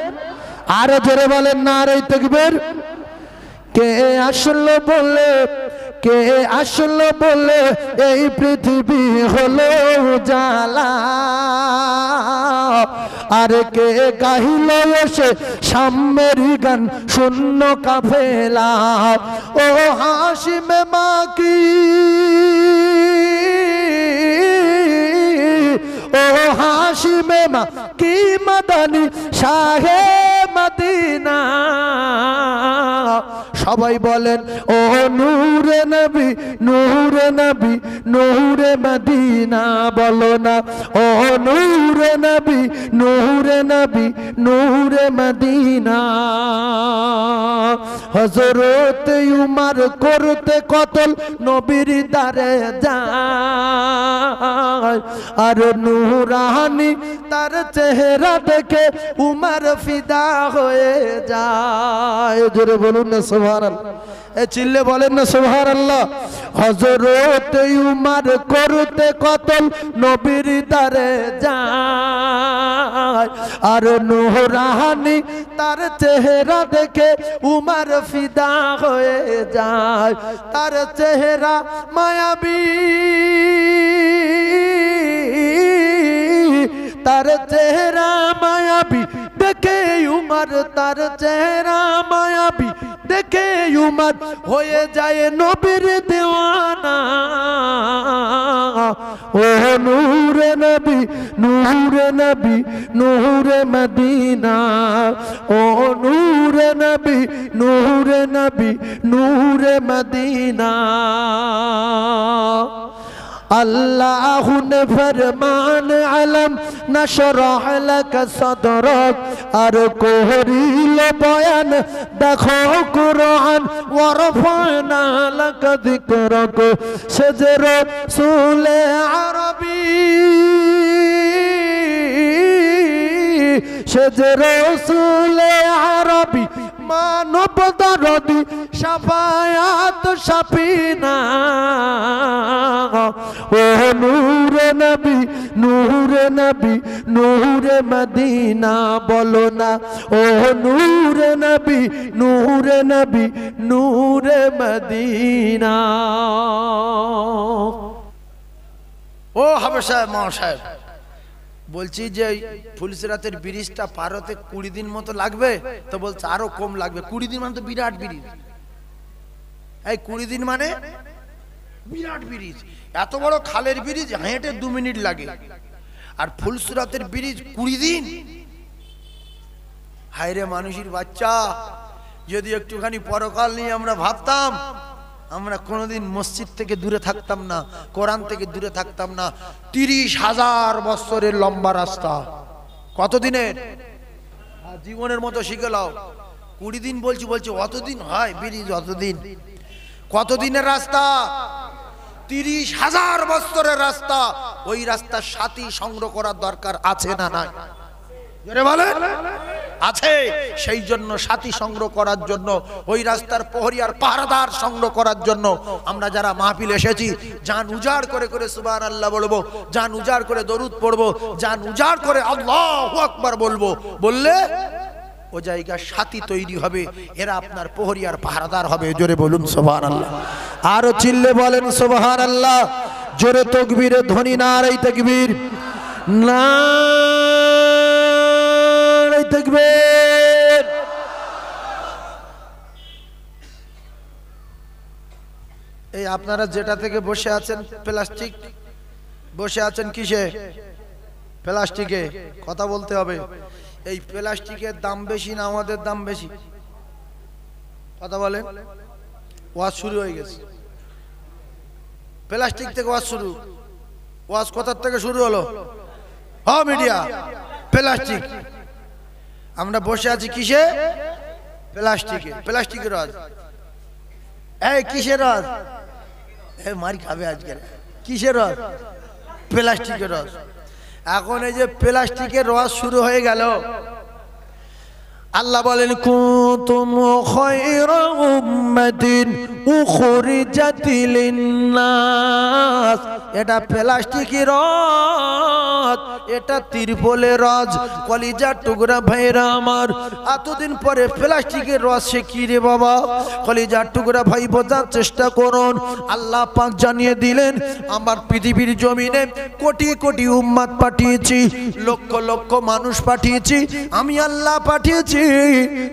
আরো জোরে বলেন নারে তাকবীর। কে আসলো বলে, কে আসলো বলে এই পৃথিবী হলো জালা, আর কে গাহিল এসে সাম্যের গান শূন্য কাফেলা। ও হাশিমে মাকি, ও হাশিমে মাকি মাদানি শাহে মদিনা। সবাই বলেন ও নূরে নবী, নূরে নবী, নূরে মদিনা। বলো না ও নূরে নবী, নূরে নবী, নূরে মদিনা। হযরত উমর করতে কতল নবীর দারে যায়, আর নূরানি তার চেহারা দেখে উমর ফিদা হয়ে যায়। জোরে বলুন না সুবহানাল্লাহ, এ চিল্লে বলেন না সুবহানাল্লাহ। হযরত উমর করতে কতল নবীর দারে যায়, আর নূরানি তার চেহারা দেখে উমর ফিদা হয়ে যায়। তার চেহারা মায়াবী, তার চেহারা মায়াবী দেখে উমর, তার চেহারা মায়াবী দেখে উমর হয়ে যায় নবীর দেওয়ানা। ও নূরে নবী, নূরে নবী, নূরে মদিনা। ও নূরে নবী, নূরে নবী, নূরে মদিনা। अल्लाह ने फरमान अलम नशरह लक सदरक, और कोहरील बयान देखो कुरान वरफाना लक जिक्रक। से रसूल अरबी, से रसूल अरबी मानव दरदी शफायात शफीना। ओ नूरे नबी, नूरे नबी, नूरे मदीना। बोलो ना ओ नूरे नबी, नूरे नबी, नूरे मदीना। ও হাফেজ সাহেব, মাওলানা সাহেব, বলছি যে ফুলসিরাতের ব্রিজটা পার হতে 20 দিন মতো লাগবে, তো বলছে আরো কম লাগবে। 20 দিন মানে তো বিরাট ব্রিজ, এই 20 দিন মানে বিরাট ব্রিজ। এত বড় খালের ব্রিজ হেঁটে 2 মিনিট লাগে, আর ফুলসিরাতের ব্রিজ 20 দিন। হায়রে মানুষের বাচ্চা, যদি একটুখানি পরকাল নিয়ে আমরা ভাবতাম, আমরা কোনোদিন মসজিদ থেকে দূরে থাকতাম না, কোরআন থেকে দূরে থাকতাম না। 30,000 বছরের লম্বা রাস্তা, কতদিনের? জীবনের মতো শিখে নাও। 20 দিন বলছি, বলছি অতদিন হয় ব্রিজ, অতদিন। কতদিনের রাস্তা? 30,000 বছরের রাস্তা। ওই রাস্তার সাথী সংগ্রহ করার দরকার আছে না নাই? জোরে বলেন আছে। সেই জন্য সাথী সংগ্রহ করার জন্য, ওই রাস্তার প্রহরী আর পাহারাদার সংগ্রহ করার জন্য আমরা যারা মাহফিল এসেছি, জান উজাড় করে করে সুবহানাল্লাহ বলবো, জান উজাড় করে দরুদ পড়বো, জান উজাড় করে আল্লাহু আকবার বলবো। বললে ও জায়গায় সাথী তৈরি হবে, এরা আপনার প্রহরী আর পাহারাদার হবে। জোরে বলুন সুবহানাল্লাহ। আরো চিল্লে বলেন সুবহানাল্লাহ। জোরে তাকবীরে ধ্বনি, নারে তাকবীর, নারে তাকবীর। এই আপনারা যেটা থেকে বসে আছেন প্লাস্টিক, বসে আছেন কিসে? প্লাস্টিকে। কথা বলতে হবে। এই প্লাস্টিকের দাম বেশি না আমাদের দাম বেশি? কথা বলেন। ওয়াজ শুরু হয়ে গেছে, প্লাস্টিক থেকে ওয়াজ শুরু। ওয়াজ কোথার থেকে শুরু হলো? মিডিয়া। প্লাস্টিক। আমরা বসে আছি কিসে? প্লাস্টিকে। প্লাস্টিকের ওয়াজ। এই কিসের ওয়াজ? মারি খাবে আজকে। কিসের রস? প্লাস্টিকের রস। এখন এই যে প্লাস্টিকের রস শুরু হয়ে গেল, আল্লাহ বলেন কুনতুম খায়রা উম্মাতিন উখরিজাত লিন-নাস। এটা প্লাস্টিকের রস, এটা তিরপলের রস। কলিজার টুকরা ভাইরা আমার, এতদিন পরে প্লাস্টিকের রস সে কি রে বাবা? কলিজার টুকরা ভাই বোঝার চেষ্টা করুন। আল্লাহ পাক জানিয়ে দিলেন, আমার পৃথিবীর জমিনে কোটি কোটি উম্মত পাঠিয়েছি, লক্ষ লক্ষ মানুষ পাঠিয়েছি, আমি আল্লাহ পাঠিয়েছি।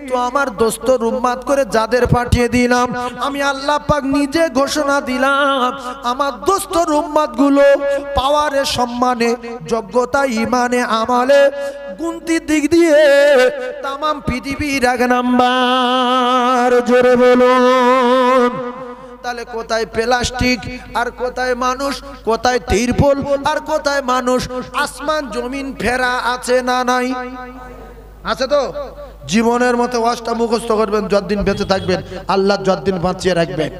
তো আমার দোস্তর উম্মত করে যাদের পাঠিয়ে দিলাম, আমি আল্লাহ পাক নিজে ঘোষণা দিলাম, আমার দোস্তর উম্মত গুলো পাওয়ারে, সম্মানে, যোগ্যতা, ইমানে, আমালে, গুনতির দিক দিয়ে তামাম পৃথিবীর এক নাম্বার। জোরে বলুন। তাহলে কোথায় প্লাস্টিক আর কোথায় মানুষ? কোথায় তিরপল আর কোথায় মানুষ? আসমান জমিন ফেরা আছে না নাই? আছে তো। জীবনের মতো ওয়াজটা মুখস্থ করবেন, যতদিন বেঁচে থাকবেন আল্লাহ যতদিন বাঁচিয়ে রাখবেন।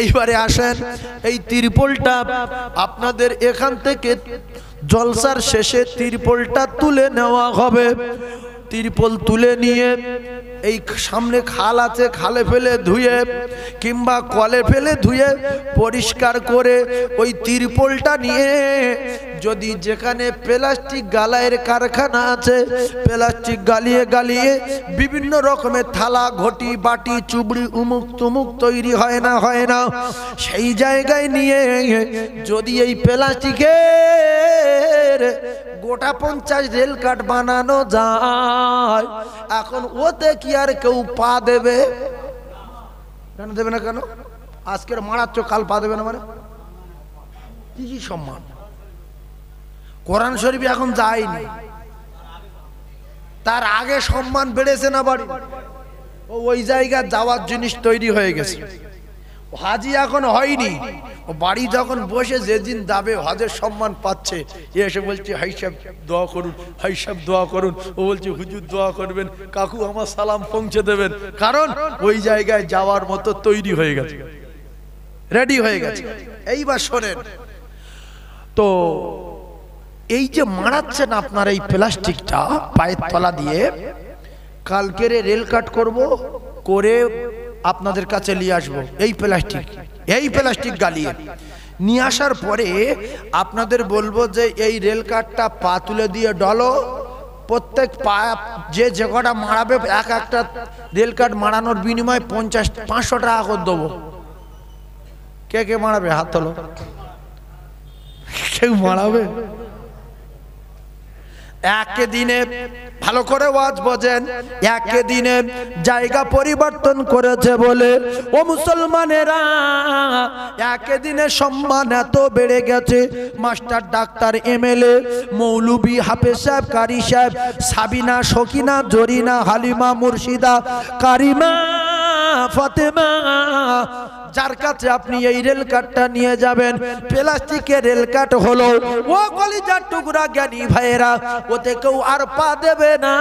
এইবারে আসেন, এই তিরপলটা আপনাদের এখান থেকে জলসার শেষে তিরপলটা তুলে নেওয়া হবে। তিরপল তুলে নিয়ে এই সামনে খাল আছে, খালে ফেলে ধুয়ে কিংবা কলে ফেলে ধুয়ে পরিষ্কার করে ওই তিরপলটা নিয়ে, যদি যেখানে প্লাস্টিক গালাইয়ের কারখানা আছে, প্লাস্টিক গালিয়ে গালিয়ে বিভিন্ন রকমের থালা, ঘটি, বাটি, চুবড়ি, উমুক তুমুক তৈরি হয় না, হয় না, সেই জায়গায় নিয়ে যদি এই প্লাস্টিকের গোটা 50 রেল কাঠ বানানো যায়, এখন ওতে কি আর কেউ পা দেবে? কেন দেবে না? কেন? আজকের মারাচ্ছ, কাল পা দেবে না মানে কি কি সম্মান? কোরআন শরীফ এখন যায়নি, তার আগে সম্মান বেড়েছে না বাড়ি? ওই জায়গায় যাওয়ার জিনিস তৈরি হয়ে গেছে। হাজি এখন হয়নি, ও বাড়ি যখন বসে যেদিন যাবে হজের সম্মান পাচ্ছে, এসে বলছে হাই সাহেব দোয়া করুন, হাই সাহেব দোয়া করুন। ও বলছে হুজুর দোয়া করবেন, কাকু আমার সালাম পৌঁছে দেবেন। কারণ ওই জায়গায় যাওয়ার মতো তৈরি হয়ে গেছে, রেডি হয়ে গেছে। এইবার শোনেন তো, এই যে মারাচ্ছেন আপনার এই প্লাস্টিকটা পায়ের তলা দিয়ে, কালকেরে রেল কাট করব, করে আপনাদের কাছে নিয়ে আসবো। এই প্লাস্টিক গালিয়ে নিয়ে আসার পরে আপনাদের বলবো যে এই রেল কাটটা পা তুলে দিয়ে ডলো। প্রত্যেক পা যে কটা মারাবে, এক একটা রেল কাট মারানোর বিনিময়ে 500 টাকা করে দেবো। কে কে মারাবে? হাত তোলো। কেউ মারাবে? একে দিনে, ভালো করে ওয়াজ বোঝেন, একে দিনে জায়গা পরিবর্তন করেছে বলে ও মুসলমানেরা, একে দিনে সম্মান এত বেড়ে গেছে। মাস্টার, ডাক্তার, এমএলএ, মৌলবি, হাফেজ সাহেব, কারি সাহেব, সাবিনা, সকিনা, জরিনা, হালিমা, মুর্শিদা, কারিমা, ফাতেমা, যার কাছে আপনি এই রেল কার্ডটা নিয়ে যাবেন, প্লাস্টিকের রেল কার্ড হলো, ও কলিজার টুকরা জ্ঞানী ভাইয়েরা, ওতে কেউ আর পা দেবে না।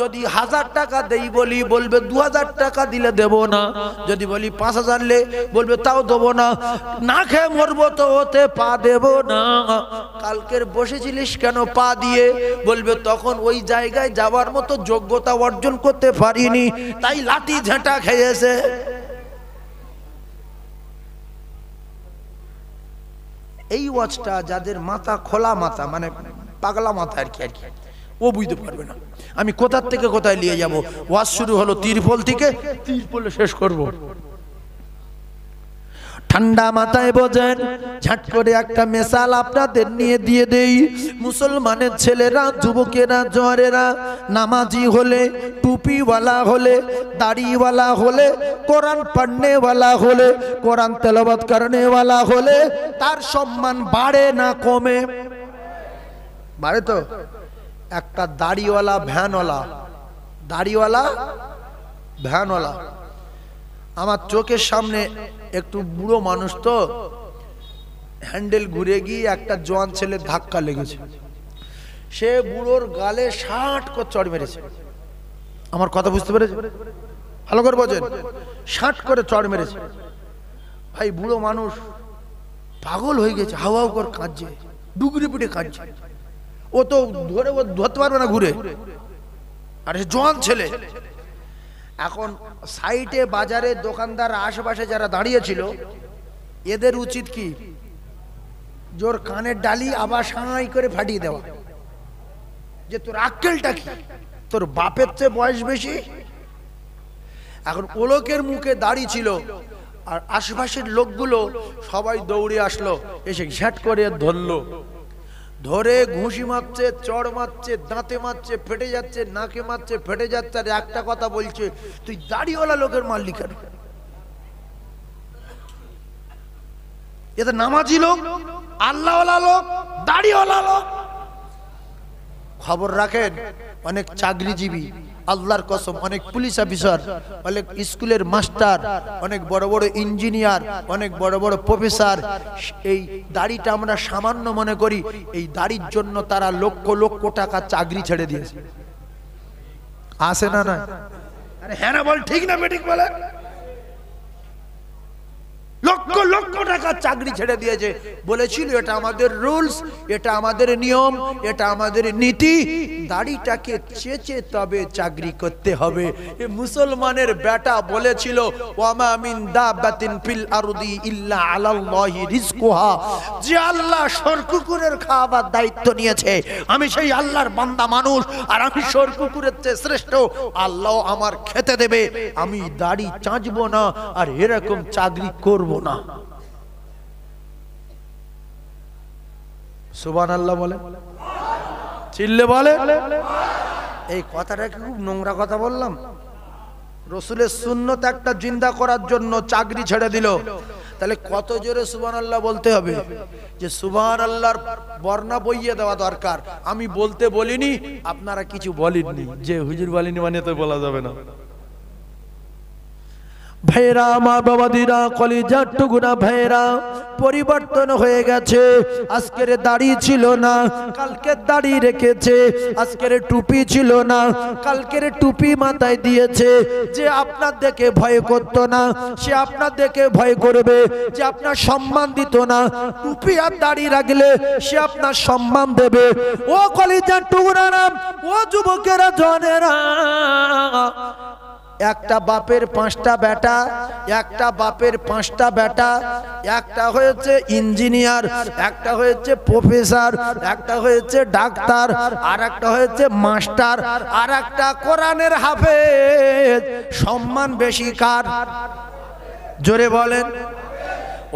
যদি 1000 টাকা দেই বলি, বলবে 2000 টাকা দিলে দেব না। যদি বলি 5000 লে, বলবে তাও দেবো না। না খেয়ে মরবো তো ওতে পা দেব না। কালকের বসেছিলিস কেন পা দিয়ে, বলবে তখন ওই জায়গায় যাওয়ার মতো যোগ্যতা অর্জন করতে পারিনি, তাই লাঠি ঝাঁটা খেয়েছে। এই ওয়াজটা যাদের মাথা খোলা মাথা, মানে পাগলা মাথা আর কি ও বুঝতে পারবে না আমি কোথার থেকে কোথায় নিয়ে যাব। ওয়াজ শুরু হলো তিরপল থেকে, তিরপলে শেষ করব। ঠান্ডা মাথায় বোঝেন, ঝাট করে একটা মেসাল আপনাদের নিয়ে দিয়ে দেই। মুসলমানের ছেলেরা, যুবকেরা, জোয়ারেরা নামাজি হলে, টুপিওয়ালা হলে, দাড়িওয়ালা হলে, কোরআন পড়নেওয়ালা হলে, কোরআন তেলাওয়াত করনেওয়ালা হলে তার সম্মান বাড়ে না কমে? বাড়ে তো। একটা দাড়িওয়ালা ভ্যানওয়ালা, দাড়িওয়ালা ভ্যানওয়ালা আমার চোখের সামনে, একটু বুড়ো মানুষ তো, হ্যান্ডেল ঘুরে গিয়ে একটা জোয়ান ছেলে ধাক্কা লেগেছে, সে বুড়োর গালে 60 করে চড় মেরেছে। আমার কথা বুঝতে পেরেছে? ভালো করে বোঝেন, 60 করে চড় মেরেছে। ভাই বুড়ো মানুষ পাগল হয়ে গেছে, হাওয়াও করে কাঁদছে, ডুগরে পিটে কাঁদছে। ও তো ধরতে পারবে না ঘুরে, আর জোয়ান ছেলে। এখন সাইডে বাজারে দোকানদার আশেপাশে যারা দাঁড়িয়ে ছিল, এদের উচিত কি, জোর কানের ডালি আবার সাঁই করে ফাটিয়ে দেওয়া, যে তোর আক্কেলটা কি, তোর বাপের চেয়ে বয়স বেশি। এখন ওলোকের মুখে দাড়ি ছিল, আর আশেপাশের লোকগুলো সবাই দৌড়ে আসলো, এসে ঝ্যাট করে ধরলো, ধরে ঘুষি মারছে, চড় মারছে, দাঁতে মারছে, ফেটে যাচ্ছে, নাকে মারছে, ফেটে যাচ্ছে। আর একটা কথা বলছে, তুই দাড়িওয়ালা লোকের মারলি কেন? এটা নামাজি লোক, আল্লাহওয়ালা লোক, দাড়িওয়ালা লোক। খবর রাখেন, অনেক চাকরিজীবী, আল্লাহর কসম, অনেক পুলিশ অফিসার, অনেক স্কুলের মাস্টার, অনেক বড় বড় ইঞ্জিনিয়ার, অনেক বড় বড় প্রফেসর, এই দাড়িটা আমরা সামান্য মনে করি, এই দাড়ির জন্য তারা লক্ষ লক্ষ টাকা চাকরি ছেড়ে দিয়েছে। আসে না? না? আরে হ্যাঁ না বল, ঠিক না বেঠিক বলে? লক্ষ লক্ষ টাকা চাকরি ছেড়ে দিয়েছে। বলেছিল এটা আমাদের রুলস, এটা আমাদের নিয়ম, এটা আমাদের নীতি, দাড়িটাকে চেচে তবে চাকরি করতে হবে। এ মুসলমানের বেটা বলেছিল, ওয়ামা মিন দাব্বাতিন ফিল আরদি ইল্লা আলাল্লাহি রিজকুহা, যে আল্লাহ শরকুকুরের খাওয়াবার দায়িত্ব নিয়েছে, আমি সেই আল্লাহর বান্দা মানুষ, আর আমি শরকুকুরের চেয়ে শ্রেষ্ঠ, আল্লাহ আমার খেতে দেবে, আমি দাড়ি চাঁচবো না আর এরকম চাকরি করব না। সুবহানাল্লাহ বলে, চিল্লে বলে। এই কথাটা কি খুব নোংরা কথা বললাম? রসুলের সুন্নত একটা জিন্দা করার জন্য চাকরি ছেড়ে দিল, তাহলে কত জোরে সুবহানাল্লাহ বলতে হবে, যে সুবহানাল্লাহর বর্ণনা বইয়ে দেওয়া দরকার। আমি বলতে বলিনি, আপনারা কিছু বলেননি, যে হুজুর বলেনি মানে তো বলা যাবে না। ভাইরা আমার, বাবাদিরা, কলিজার টুকরা ভাইরা, পরিবর্তন হয়ে গেছে। আজকের দাড়ি ছিল না, কালকের দাড়ি রেখেছে। আজকের টুপি ছিল না, কালকের টুপি মাথায় দিয়েছে। যে আপনার দেখে ভয় করত না, সে আপনার দেখে ভয় করবে। যে আপনার সম্মান দিত না, টুপি আর দাড়ি রাখলে সে আপনার সম্মান দেবে। ও কলিজার টুকরারা, ও যুবকেরা, জনেরা, একটা বাপের 5টা বেটা, একটা বাপের 5টা বেটা, একটা হয়েছে ইঞ্জিনিয়ার, একটা হয়েছে প্রফেসর, একটা হয়েছে ডাক্তার, আর একটা হয়েছে মাস্টার, আর একটা কোরআনের হাফেজ। সম্মান বেশি কার? জোরে বলেন।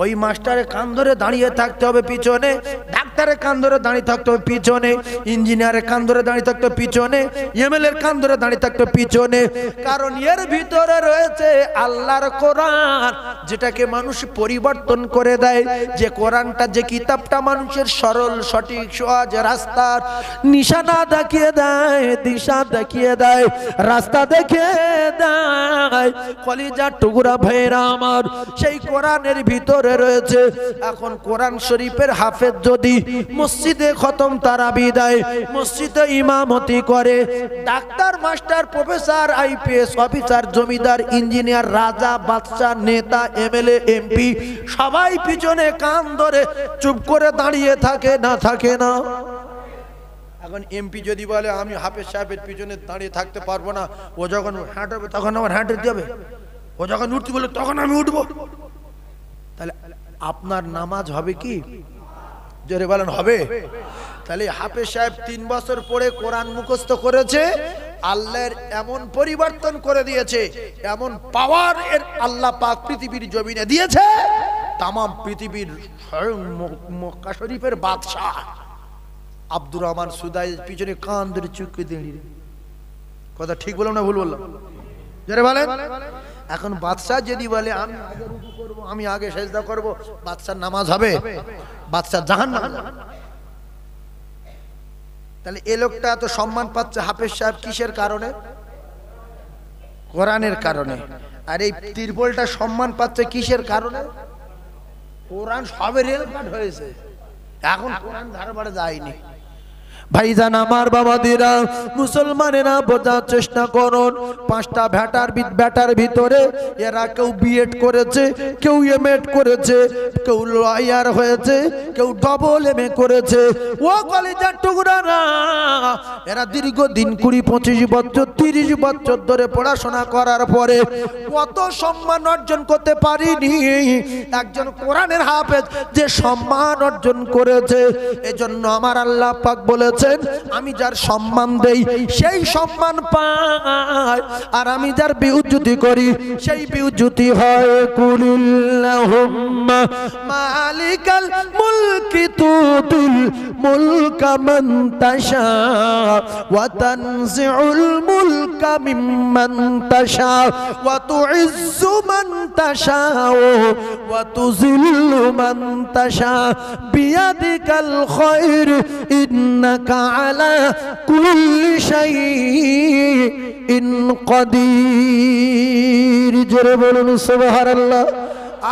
ওই মাস্টারের কান ধরে দাঁড়িয়ে থাকতে হবে পিছনে, ডাক্তার ডাক্তারের কান ধরে দাঁড়িয়ে থাকতো পিছনে, ইঞ্জিনিয়ারের কান ধরে দাঁড়িয়ে থাকতো পিছনে, এমএলএ এর কান ধরে দাঁড়িয়ে থাকতো পিছনে। কারণ এর ভিতরে রয়েছে আল্লাহর কোরআন, যেটাকে মানুষ পরিবর্তন করে দেয়। যে কোরআনটা, যে কিতাবটা মানুষের সরল সঠিক সহজ রাস্তার নিশানা দেখিয়ে দেয়, দিশা দেখিয়ে দেয়, রাস্তা দেখিয়ে দেয়। কলিজার টুকরা ভাইরা আমার, সেই কোরআনের ভিতরে রয়েছে। এখন কোরআন শরীফের হাফেজ যদি মসজিদে খতম তারাবি দেয়, মসজিদে ইমামতি করে, ডাক্তার মাস্টার প্রফেসর আইপিএস অফিসার জমিদার ইঞ্জিনিয়ার রাজা বাদশা নেতা এমএলএ এমপি সবাই পিছনে কান ধরে চুপ করে দাঁড়িয়ে থাকে না থাকে না? এখন এমপি যদি বলে আমি হাফেজ সাহেবের পিছনে দাঁড়িয়ে থাকতে পারবো না, ও যখন হাঁটবে তখন আমার হাঁটতে হবে, ও যখন উঠতে বলে তখন আমি উঠবো, তাহলে আপনার নামাজ হবে কি? জোরে বলেন হবে? তাহলে হাফেজ সাহেব 3 বছর পরে কোরআন মুখস্থ করেছে, আল্লাহর এমন পরিবর্তন করে দিয়েছে, এমন পাওয়ার এর আল্লাহ পাক পৃথিবীর জমিনে দিয়েছে, তাম পৃথিবীর স্বয়ং মক্কা শরীফের বাদশাহ আব্দুর রহমান সুদাই পিছনে কান ধরে চুপকে দাঁড়িয়ে। কথা ঠিক বললাম না ভুল বললাম? জোরে বলেন। এখন বাদশাহ যদি বলে আমি আগে রুকু করব, আমি আগে সেজদা করব, বাদশার নামাজ হবে? বাদশাহ জাহান্নাম। তাহলে এই লোকটা এত সম্মান পাচ্ছে হাফেজ সাহেব কিসের কারণে? কোরআনের কারণে। আর এই তিরপলটা সম্মান পাচ্ছে কিসের কারণে? কোরআন সবে রেলকাট হয়েছে, এখন কোরআন ধারবারে যায়নি। ভাইজান আমার বাবাদিরা, মুসলমানেরা বোঝার চেষ্টা করুন। 5টা ব্যাটার ভিতরে এরা কেউ বিএড করেছে, কেউ এমএড করেছে, কেউ লয়ার হয়েছে, কেউ ডবল এমএ করেছে। ও কলেজের টুকরারা, এরা দীর্ঘদিন 20-25 বছর 30 বছর ধরে পড়াশোনা করার পরে কত সম্মান অর্জন করতে পারিনি একজন কোরআনের হাফেজ যে সম্মান অর্জন করেছে। এজন্য আমার আল্লাহ পাক বলে, আমি যার সম্মান দেই সেই সম্মান পায়, আর আমি যার বিউজ্জতি করি সেই বিউজ্জতি হয়। কুলিল্লাহুম্মা মালিকাল মুলকি তুতিল মুলকা মান তাশা ওয়া তানজিউল মুলকা মিম্মান তাশা ওয়া তুইজ্জু মান তাশা ওয়া তুযিল্লু মান তাশা বিয়াদিকাল খায়র ইন্নাকা আলা কুল্লি শাইইন কাদির। জোরে বলুন সুবহানাল্লাহ,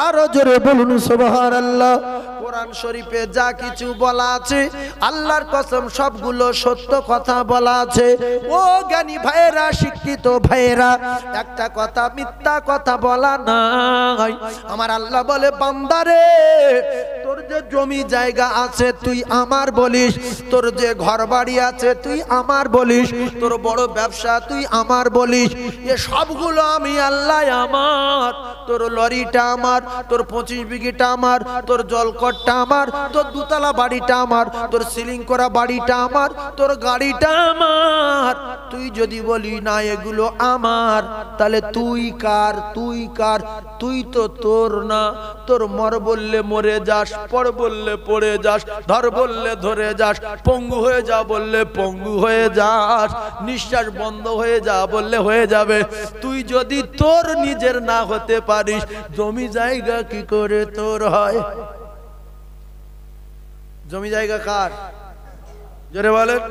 আরো জোরে বলুন সুবহানাল্লাহ। কোরআন শরীফে যা কিছু বলা আছে আল্লাহর কসম সবগুলো সত্য কথা বলা আছে। ও জ্ঞানী ভাইয়েরা, শিক্ষিত ভাইয়েরা, একটা কথা মিথ্যা কথা বলা নাই। আমার আল্লাহ বলে, বান্দারে তোর যে জমি জায়গা আছে তুই আমার বলিস, তোর যে ঘর বাড়ি আছে তুই আমার বলিস, তোর বড় ব্যবসা তুই আমার বলিস, এ সবগুলো আমি আল্লাহ আমার। তোর লরিটা আমার, তোর 25 বিঘিটা আমার, তোর জলকটটা আমার, তোর দুতলা বাড়িটা আমার, তোর সিলিং করা বাড়িটা আমার, তোর গাড়িটা আমার। তুই যদি বলি না এগুলো আমার, তাহলে তুই কার? তুই কার? তুই তো তোর না। তোর মর বললে মরে যাস, পড় বললে পড়ে যাস, ধর বললে ধরে যাস, পঙ্গু হয়ে যা বললে পঙ্গু হয়ে যাস, নিঃশ্বাস বন্ধ হয়ে যা বললে হয়ে যাবে। তুই যদি তোর নিজের না হতে পারিস, জমি জায়গা কি করে তোর হয়? জমি জায়গা কার? জোরে বলেন।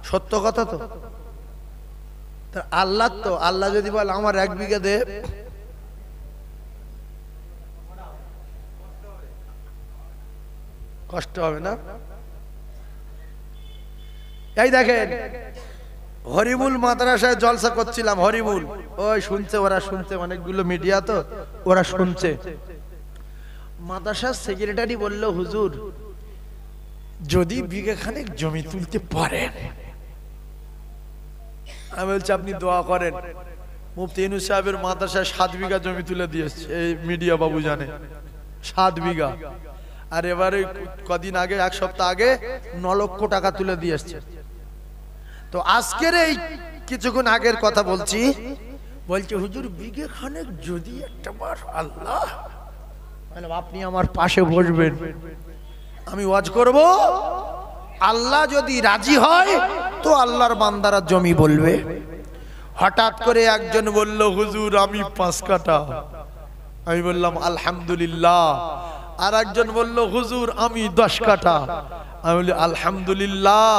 সত্য কথা তো। আল্লাহ তো, আল্লাহ যদি বলে আমার 1 বিঘা দে, কষ্ট হবে না? এই দেখেন, হরিমুল মাদ্রাসায় জলসা করছিলাম। হরিমুল ওই শুনছে, ওরা শুনছে, অনেকগুলো মিডিয়া তো, ওরা শুনছে। মাদ্রাসার সেক্রেটারি বলল, হুজুর যদি বিঘাখানেক জমি তুলতে পারেন। আমি বলছি আপনি দোয়া করেন। মুফতি ইউনূস সাহেবের মাদ্রাসায় 7 বিঘা জমি তুলে দিয়েছে, এই মিডিয়া বাবু জানে 7 বিঘা। আর এবারে কদিন আগে, 1 সপ্তাহ আগে 9 লক্ষ টাকা তুলে দিয়েছে। তো আজকের এই কিছুক্ষণ আগের কথা বলছি, বলছে হুজুর বিঘে খানেক যদি একটা বার আল্লাহ, মানে আপনি আমার পাশে বসবেন, আমি ওয়াজ করব, আল্লাহ যদি রাজি হয় তো আল্লাহর বান্দারা জমি বলবে। হঠাৎ করে একজন বলল, হুজুর আমি 5 কাঠা। আমি বললাম আলহামদুলিল্লাহ। আর একজন বলল, হুজুর আমি 10 কাঠা। আমি বলি আলহামদুলিল্লাহ।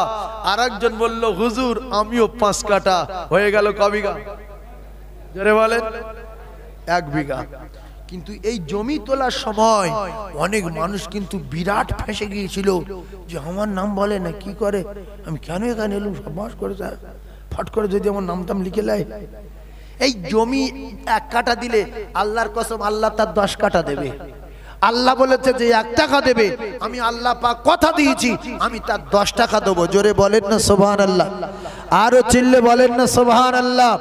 আর একজন বলল, হুজুর আমিও 5 কাঠা। হয়ে গেল ক বিঘা? জোরে বলেন। 1 বিঘা। কিন্তু এই জমি তোলার সময় অনেক মানুষ কিন্তু বিরাট ফেঁসে গিয়েছিল যে আমার নাম বলে না, কি করে, আমি কেন এখানে এলুম, সর্বনাশ করে যায়, ফট করে যদি আমার নামটাম লিখে নেয়। এই জমি 1 কাঠা দিলে আল্লাহর কসম আল্লাহ তার 10 কাঠা দেবে। আল্লাহ বলেছে যে 1 টাকা দেবে, আমি আল্লাহ পাক কথা দিয়েছি আমি তার 10 টাকা দেবো। জোরে বলেন না সুবহানাল্লাহ। আরো চিল্লে বলেন না সুবহানাল্লাহ।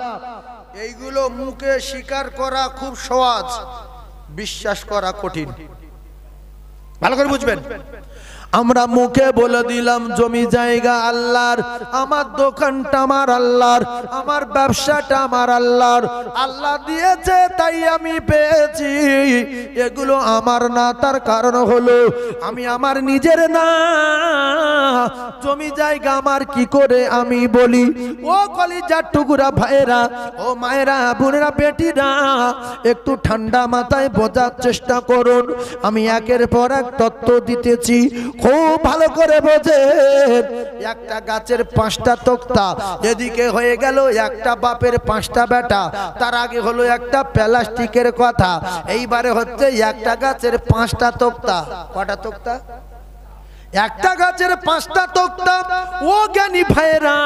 এইগুলো মুখে স্বীকার করা খুব সহজ, বিশ্বাস করা কঠিন। ভালো করে বুঝবেন। আমরা মুখে বলে দিলাম জমি জায়গা আল্লাহর, আমার দোকানটা আমার আল্লাহর, আমার ব্যবসাটা আমার আল্লাহর, আল্লাহ দিয়েছে তাই আমি পেয়েছি, এগুলো আমার না। তার কারণ হলো আমি আমার নিজের না, জমি জায়গা আমার কি করে আমি বলি। ও কলিজার টুকরা ভাইরা, ও মায়েরা, বোনেরা, বেটিরা, একটু ঠান্ডা মাথায় বোঝার চেষ্টা করুন। আমি একের পর এক তত্ত্ব দিতেছি, খুব ভালো করে বোঝেন। একটা গাছের 5টা তক্তা, এদিকে হয়ে গেল একটা বাপের 5টা বেটা, তার আগে হলো একটা প্লাস্টিকের কথা, এইবারে হচ্ছে একটা গাছের 5টা তক্তা। কটা তক্তা? একটা গাছের 5টা তক্তা। ও জ্ঞানী ভাইরা,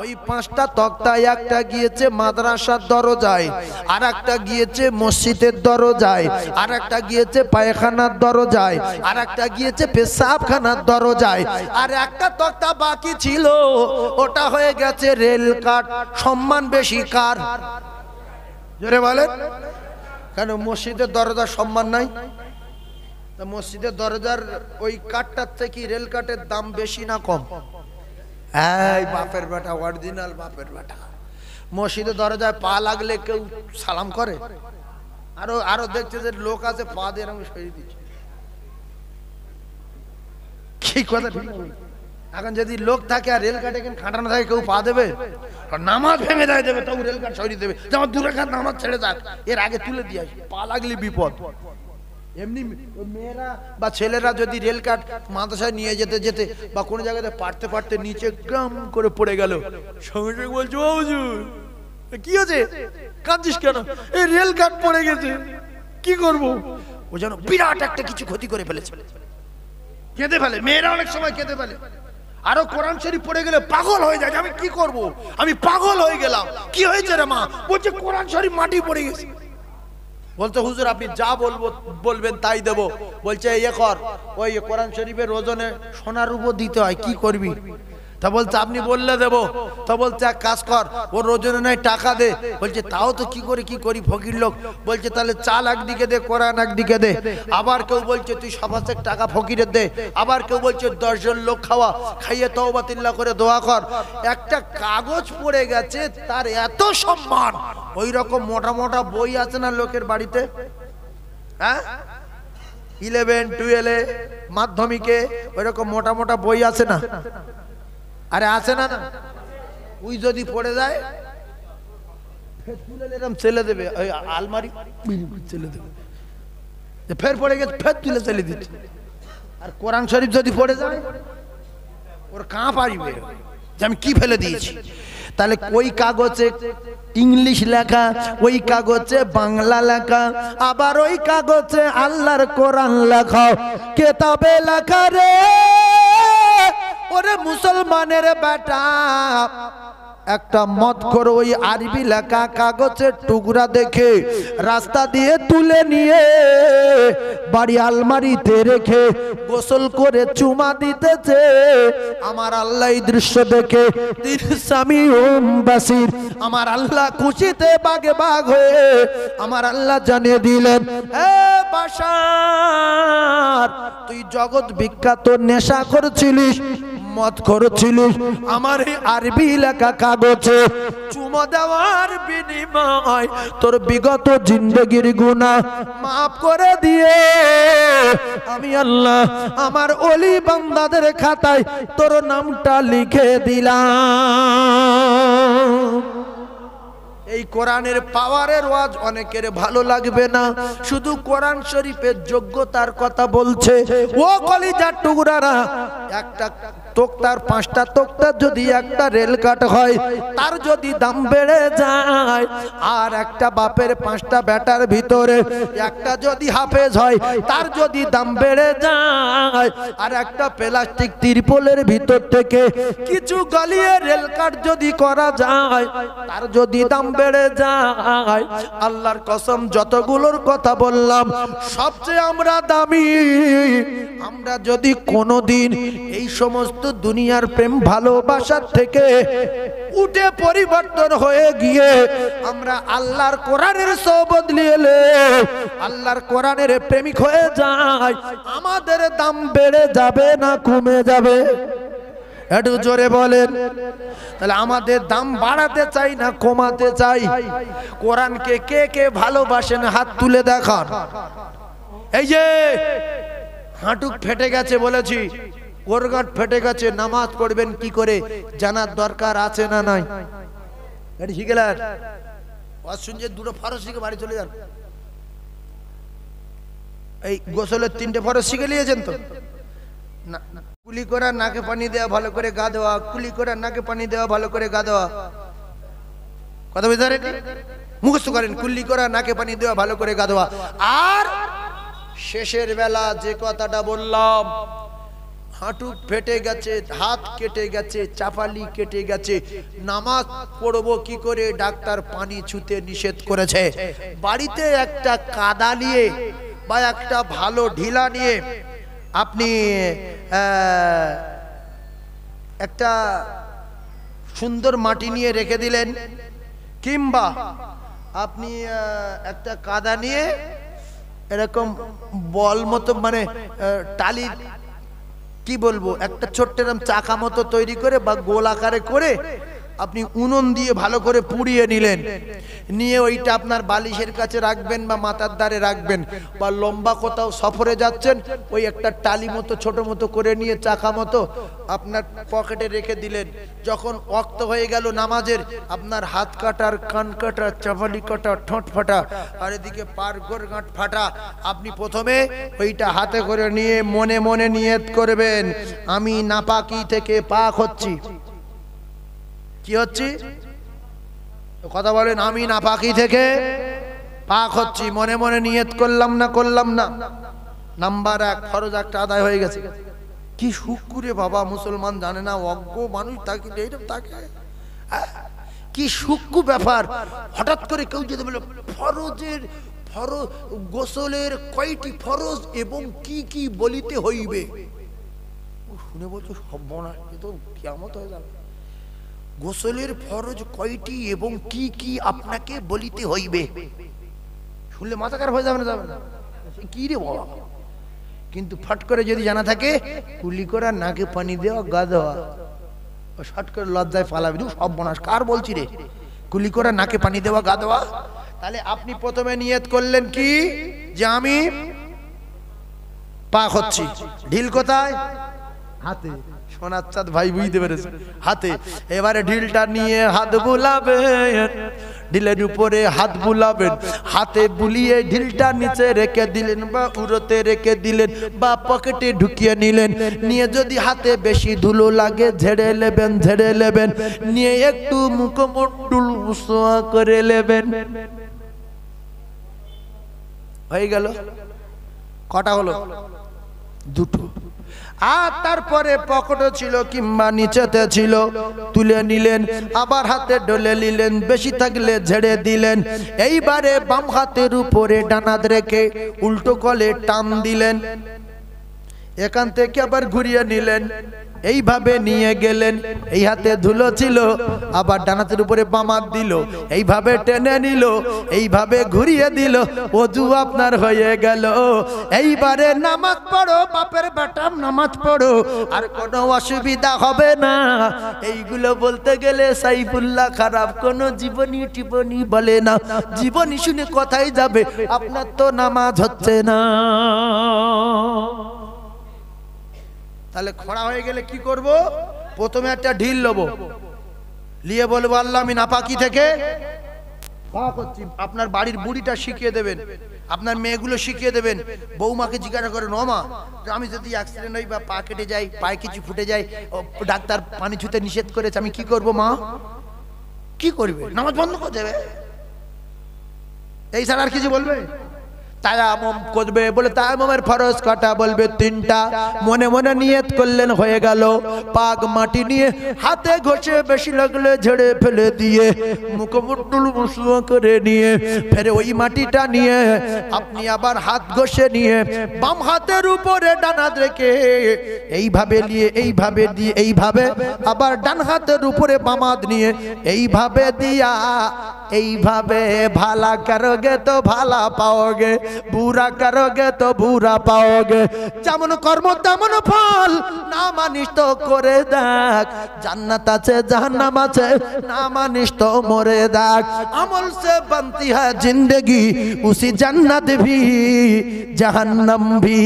ওই 5টা তক্তা একটা গিয়েছে মাদ্রাসার দরজায়, আর একটা গিয়েছে মসজিদের দরজায়, আর একটা গিয়েছে পায়খানার দরজায়, আর একটা গিয়েছে পেশাবখানার দরজায়, আর একটা তক্তা বাকি ছিল, ওটা হয়ে গেছে রেল কাট। সম্মান বেশি কার? জোরে বলেন। কেন মসজিদের দরজার সম্মান নাই? মসজিদের দরজার ওই কাঠটার থেকে রেল কাঠের দাম বেশি না কম? এই বাপের বেটা, অরিজিনাল বাপের বেটা। মসজিদের দরজায় পা লাগলে কেউ সালাম করে? আরো আরো দেখছে যে লোক আছে পা দিয়ে এরকম সরিয়ে দিচ্ছে। কি কথা ঠিক না? এখন যদি লোক থাকে আর রেল কাঠে খাটানো থাকে, কেউ পা দেবে? নামাজ ভেঙে দেয় দেবে, তবু রেল কাঠ সরিয়ে দেবে, যেমন দূরে খাত নামাজ ছেড়ে যাক, এর আগে তুলে দিয়ে আসি, পা লাগলে বিপদ। এমনি মেয়েরা বা ছেলেরা যদি রেল কাঠ মাদ্রাসায় নিয়ে যেতে যেতে বা কোনো জায়গাতে পারতে পারতে নিচে গ্রাম করে পড়ে গেল, সঙ্গে সঙ্গে বলছো, ও হুজুর কি হয়েছে, কাঁদছিস কেন? এই রেল কাঠ পড়ে গেছে, কি করব? ও যেন বিরাট একটা কিছু ক্ষতি করে ফেলেছে, কেঁদে ফেলে। মেয়েরা অনেক সময় কেঁদে ফেলে। আরো কোরআন শরীফ পড়ে গেলে পাগল হয়ে যায়, আমি কি করব, আমি পাগল হয়ে গেলাম। কি হয়েছে রে মা? বলছে কোরআন শরীফ মাটি পড়ে গেছে। বলতে হুজুর আপনি যা বলবেন তাই দেবো। বলছে ইয়ে কর, ওই কোরআন শরীফের ওজনে সোনার রূপো দিতে হয়, কি করবি? তা বলছে আপনি বললে দেবো। তা বলছে এক কাজ কর, ওর ওজনে নয় টাকা দে। বলছে তাও তো কি করি ফকির লোক। বলছে তাহলে চাল একদিকে দে, কোরআন একদিকে দে। আবার কেউ বলছে তুই 5,000 টাকা ফকিরের দে। আবার কেউ বলছে 10 জন লোক খাইয়ে তওবাতিল্লাহ করে দোয়া কর। একটা কাগজ পড়ে গেছে, তার এত সম্মান। ওই রকম মোটা মোটা বই আছে না লোকের বাড়িতে, হ্যাঁ, 11, 12 মাধ্যমিকে ওই রকম মোটা মোটা বই আছে না? আরে আছে না? না, ওই যদি পড়ে যায় তুলে এরকম ছেলে দেবে, ওই আলমারি ছেলে দেবে, ফের পড়ে গেছে ফের তুলে চলে দিচ্ছে। আর কোরআন শরীফ যদি পড়ে যায় ওর কাঁপ আসবে যে আমি কি ফেলে দিয়েছি। তাহলে ওই কাগজে ইংলিশ লেখা, ওই কাগজে বাংলা লেখা, আবার ওই কাগজে আল্লাহর কোরআন লেখা, কেতাবে লেখা রে ওরে মুসলমানের বেটা। একটা মত করে ওই আরবি লেখা কাগজের টুকরা দেখে রাস্তা দিয়ে তুলে নিয়ে বাড়ি আলমারিতে রেখে গোসল করে চুমা দিতেছে। আমার আল্লাহ এই দৃশ্য দেখে বাসির, আমার আল্লাহ খুশিতে বাগে বাগ হয়ে আমার আল্লাহ জানিয়ে দিলেন, এ বাশার তুই জগৎ বিখ্যাত নেশা করছিলিস, হিম্মত করেছিলিস আমার এই আরবি লেখা কাগজে চুমো দেওয়ার বিনিময় তোর বিগত জিন্দগির গুনাহ মাফ করে দিয়ে আমি আল্লাহ আমার ওলি বান্দাদের খাতায় তোর নামটা লিখে দিলাম। এই কোরআনের পাওয়ারের ওয়াজ অনেকের ভালো লাগবে না, শুধু কোরআন শরীফের যোগ্যতার কথা বলছে। ও কলিজার টুকরারা, একটা তোক্তার 5টা তোক্তার যদি একটা রেল কাট হয় তার যদি দাম বেড়ে যায়, আর একটা বাপের 5টা বেটার ভিতরে একটা যদি হাফেজ হয় তার যদি দাম বেড়ে যায়, আর একটা প্লাস্টিক তিরপলের ভিতর থেকে কিছু গলিয়ে রেল কাট যদি করা যায় তার যদি দাম বেড়ে যায়, আল্লাহর কসম যতগুলোর কথা বললাম সবচেয়ে আমরা দামি। আমরা যদি কোনোদিন এই সমস্ত দুনিয়ার প্রেম ভালোবাসার থেকে উঠে পরিবর্তন হয়ে গিয়ে আমরা আল্লাহর কোরআনের সোহবত নিয়ে আল্লাহর কোরআনের প্রেমিক হয়ে যাই, আমাদের দাম বেড়ে যাবে না কমে যাবে? একটু জোরে বলেন। তাহলে আমাদের দাম বাড়াতে চাই না কমাতে চাই? কোরআনকে কে কে ভালোবাসেন হাত তুলে দেখান। এই যে হাঁটু ফেটে গেছে বলেছি, কোরগাট ফেটে গেছে, নামাজ পড়বেন কি করে জানার দরকার আছে না নাই? গাড়ি শিখে গেলেন, শুনছে দুটো ফরজ শিখে বাড়ি চলে যান। এই গোসলের 3টে ফরজ শিখে নিয়েছেন তো? না, কুলি করা, নাকে পানি দেওয়া, ভালো করে গা দেওয়া, কুলি করা, নাকে পানি দেওয়া, ভালো করে গা দেওয়া, কথা বুঝতে পারেন? মুখস্থ করেন, কুলি করা, নাকে পানি দেওয়া, ভালো করে গা দেওয়া। আর শেষের বেলা যে কথাটা বললাম, হাঁটু ফেটে গেছে, হাত কেটে গেছে, চাপালি কেটে গেছে, নামাজ পড়বো কি করে? ডাক্তার পানি ছুঁতে নিষেধ করেছে। বাড়িতে একটা কাদা নিয়ে বা একটা ভালো ঢিলা নিয়ে আপনি একটা সুন্দর মাটি নিয়ে রেখে দিলেন, কিংবা আপনি একটা কাদা নিয়ে এরকম বল মতো মানে টালির কি বলবো একটা ছোট্ট এরকম চাকা মতো তৈরি করে বা গোল আকারে করে আপনি উনুন দিয়ে ভালো করে পুড়িয়ে নিলেন, নিয়ে ওইটা আপনার বালিশের কাছে রাখবেন বা মাথার ধারে রাখবেন, বা লম্বা কোথাও সফরে যাচ্ছেন ওই একটা টালি মতো ছোট মতো করে নিয়ে চাকা মতো আপনার পকেটে রেখে দিলেন। যখন ওয়াক্ত হয়ে গেল নামাজের, আপনার হাত কাটার, কান কাটা, চাপালি কাটা, ঠোঁট ফাটা, আর এদিকে পার গোরগাঁট ফাটা, আপনি প্রথমে ওইটা হাতে করে নিয়ে মনে মনে নিয়ত করবেন, আমি নাপাকি থেকে পাক হচ্ছি। কি হচ্ছে? কথা বলেন, আমি নাপাকি থেকে পাক হচ্ছি। মনে মনে নিয়ত করলাম না করলাম না? নাম্বার 1 ফরজ একটা আদায় হয়ে গেছে। কি শুক্রে বাবা, মুসলমান জানে না, অজ্ঞ মানুষ তাকে এইরকম তাকে কি সূক্ষ্ম ব্যাপার। হঠাৎ করে কেউ যদি বলে ফরজের ফরজ, গোসলের কয়টি ফরজ এবং কি কি বলিতে হইবে, শুনে বলছো সর্বনাশ, এ তো কিয়ামত হয়ে যাবে। গোসলের ফরজ কয়টি এবং কি কি আপনাকে বলিতে হইবে, শুনলে মাথা খারাপ হয়ে যাবে না? যাবে না? কি রে বাবা। কিন্তু ফট করে যদি জানা থাকে কুলি করা, নাকে পানি দেওয়া, গা দেওয়া, শট করে লজ্জায় পালাবি, সর্বনাশ কার বলছি রে, কুলি করা, নাকে পানি দেওয়া, গা দেওয়া। তাহলে আপনি প্রথমে নিয়ত করলেন কি, যে আমি পাক হচ্ছি। ঢিল কোথায়? হাতে। সোনার চাঁদ ভাই বুঝতে পেরেছে, হাতে। এবারে ঢিলটা নিয়ে হাত বুলাবেন, ঢিলের উপরে হাত বুলাবেন, হাতে বুলিয়ে ঢিলটা নিচে রেখে দিলেন বা উড়োতে রেখে দিলেন বা পকেটে ঢুকিয়ে নিলেন। নিয়ে যদি হাতে বেশি ধুলো লাগে ঝেড়ে নেবেন, ঝেড়ে নেবেন, নিয়ে একটু মুখমণ্ডল মুসওয়া করে নেবেন। হয়ে গেল। কটা হলো? 2টো। আর তারপরে পকেটে ছিল কিংবা নিচেতে ছিল, তুলে নিলেন, আবার হাতে ডলে নিলেন, বেশি থাকলে ঝেড়ে দিলেন। এইবারে বাম হাতের উপরে ডানাত রেখে উল্টো কলে টান দিলেন, এখান থেকে আবার ঘুরিয়ে নিলেন, এইভাবে নিয়ে গেলেন, এই হাতে ধুলো ছিল, আবার ডানাতের উপরে বামাত দিল, এইভাবে টেনে নিল, এইভাবে ঘুরিয়ে দিল, ওযু আপনার হয়ে গেল। এইবারে নামাজ পড়ো বাপের বেটা, নামাজ পড়ো, আর কোনো অসুবিধা হবে না। এইগুলো বলতে গেলে সাইফুল্লাহ খারাপ কোনো জীবনী টিপনি বলে না, জীবনী শুনে কথাই যাবে, আপনার তো নামাজ হচ্ছে না। তাহলে খড়া হয়ে গেলে কি করব? প্রথমে একটা ঢিল নেবো, নিয়ে বলবো আল্লাহ আমি নাপাকি থেকে পাক হচ্ছি। আপনার বাড়ির বুড়িটা শিখিয়ে দেবেন, আপনার মেয়েগুলো শিখিয়ে দেবেন। বৌমাকে জিজ্ঞাসা করেন, ও মা আমি যদি অ্যাক্সিডেন্ট হই বা পা কেটে যাই, পায়ে কিছু ফুটে যায়, ডাক্তার পানি ছুতে নিষেধ করেছে, আমি কি করব মা? কি করবে? নামাজ বন্ধ করে দেবে, এই ছাড়া আর কিছু বলবে? তায়াম্মুম করবে, বলে তায়াম্মুমের ফরজ কটা? বলবে 3টা। মনে মনে নিয়ত করলেন, হয়ে গেল। পাক মাটি নিয়ে হাতে ঘষে বেশি লাগলে ঝেড়ে ফেলে দিয়ে মুখমুট্টুল মুসুয়া করে নিয়ে ফের ওই মাটিটা নিয়ে আপনি আবার হাত ঘষে নিয়ে বাম হাতের উপরে ডান হাত রেখে এইভাবে নিয়ে এইভাবে দিয়ে এইভাবে আবার ডান হাতের উপরে বাম হাত নিয়ে এইভাবে দিয়া এইভাবে ভালা করোগে তো ভালা পাওগে, বুরা করোগে তো বুরা পাওগে। যেমন কর্ম তেমন ফল, না মানিস তো করে দেখ, জান্নাত আছে জাহান্নাম আছে, না মানিস তো মরে দেখ। আমল সে बनती है जिंदगी, उसी जन्नत भी जहन्नम भी।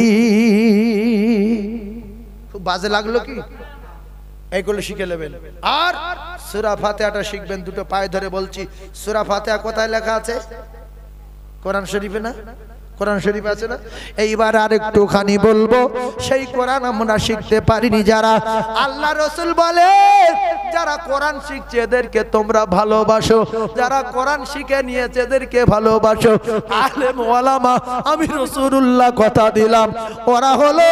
খুব বাজে লাগলো কি? এইগুলো শিখে নেবেন। আর সূরা ফাতিহাটা শিখবেন, দুটো পায়ে ধরে বলছি। সূরা ফাতিহা কোথায় লেখা আছে? কোরআন শরীফে না? কোরআন শরীফ আছে না? এইবার আরেকটুখানি বলবো, সেই কোরআন আমরা শিখতে পারিনি যারা, আল্লাহ রাসূল বলে যারা কোরআন শিখছে এদেরকে তোমরা ভালোবাসো, যারা কোরআন শিখে নিয়েছে এদেরকে ভালোবাসো। আলেম ওলামা আমি রাসূলুল্লাহ কথা দিলাম, ওরা হলো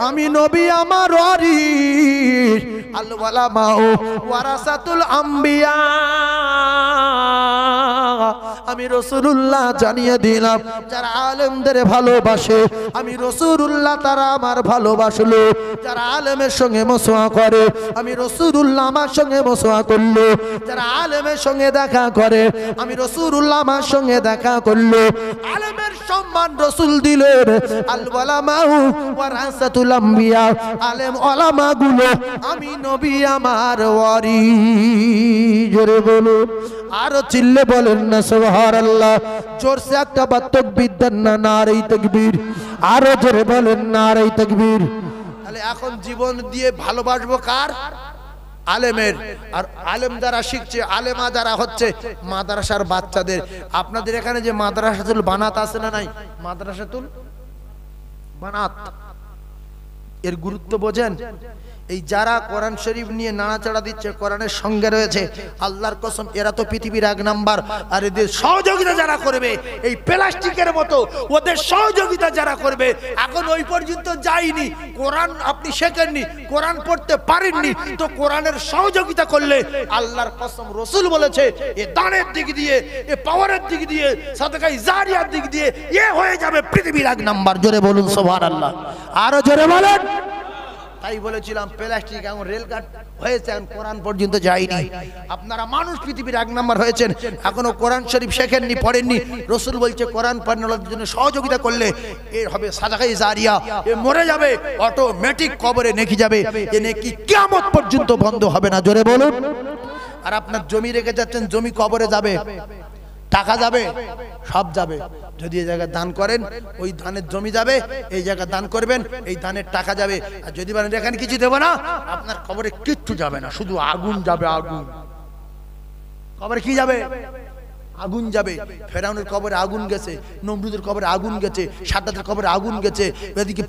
আমি নবী আমার ওয়ারিস, আল ওলামা ওয়ারাসাতুল আম্বিয়া। আমি রাসূলুল্লাহ জানিয়ে দিলাম, যারা আলেমদের ভালোবাসে আমি রাসূলুল্লাহ তারা আমার ভালোবাসলো। যারা আলেমের সঙ্গে মুসাফা করে আমি রাসূলুল্লাহ আমার সঙ্গে মুসাফা করলো। যারা আলেমের সঙ্গে দেখা করে আমি রাসূলুল্লাহ আমার সঙ্গে দেখা করলো। আলেমের সম্মান রাসূল দিলেন, আল উলামা ওয়ারাসাতুল আম্বিয়া, আলেম ওলামা গুলো আমি নবী আমার ওয়ারিস। জোরে বলুন, আরো চিল্লে বলেন না সুবহানাল্লাহ। জোরসে একটা বাত্তক বিদ্যান না, নারে তাকবীর। আরো জোরে বলেন নারে তাকবীর। তাহলে এখন জীবন দিয়ে ভালোবাসবো কার? আলেমের। আর আলেম যারা শিখছে, আলেমা যারা হচ্ছে মাদ্রাসার বাচ্চাদের। আপনাদের এখানে যে মাদ্রাসাতুল বানাত আছে না নাই? মাদ্রাসাতুল বানাত এর গুরুত্ব বোঝেন? এই যারা কোরআন শরীফ নিয়ে নাড়াচাড়া দিচ্ছে, কোরআনের সঙ্গে রয়েছে, আল্লাহর কসম এরা তো পৃথিবীর 1 নাম্বার। আর এদের সহযোগিতা যারা করবে এই প্লাস্টিকের মতো, ওদের সহযোগিতা যারা করবে, এখন ওই পর্যন্ত যায়নি, কোরআন আপনি শেখেননি, কোরআন পড়তে পারেননি, তো কোরআনের সহযোগিতা করলে আল্লাহর কসম রাসূল বলেছে এ দানের দিক দিয়ে, এ পাওয়ারের দিক দিয়ে, সাদকায়ে জারিয়ার দিক দিয়ে এ হয়ে যাবে পৃথিবীর 1 নাম্বার। জোরে বলুন সুবহানাল্লাহ। আরো জোরে বলেন। তাই বলেছিলাম প্লাস্টিক এখন রেলগাট হয়েছে, এখন কোরআন পর্যন্ত যায়নি। আপনারা মানুষ পৃথিবীর 1 নাম্বার হয়েছেন, এখনো কোরআন শরীফ শেখেননি, পড়েননি। রাসূল বলছে কোরআন পড়ানোর জন্য সহযোগিতা করলে এর হবে সাদকায়ে জারিয়া, এ মরে যাবে অটোমেটিক কবরে নেকি যাবে, এ নেকি কিয়ামত পর্যন্ত বন্ধ হবে না। জোরে বলুন। আর আপনার জমি রেখে যাচ্ছেন, জমি কবরে যাবে, টাকা যাবে, সব যাবে। যদি এই জায়গায় দান করেন ওই ধানের জমি যাবে, এই জায়গায় দান করবেন এই ধানের টাকা যাবে। আর যদি বলেন এখানে কিছু দেবো না, আপনার কবরে কিচ্ছু যাবে না, শুধু আগুন যাবে। আগুন কবরে কি যাবে? আগুন যাবে। ফেরাউনের কবরে আগুন গেছে, নমরুদের কবরে আগুন গেছে, সাদ্দাতের কবরে আগুন গেছে, এদিকে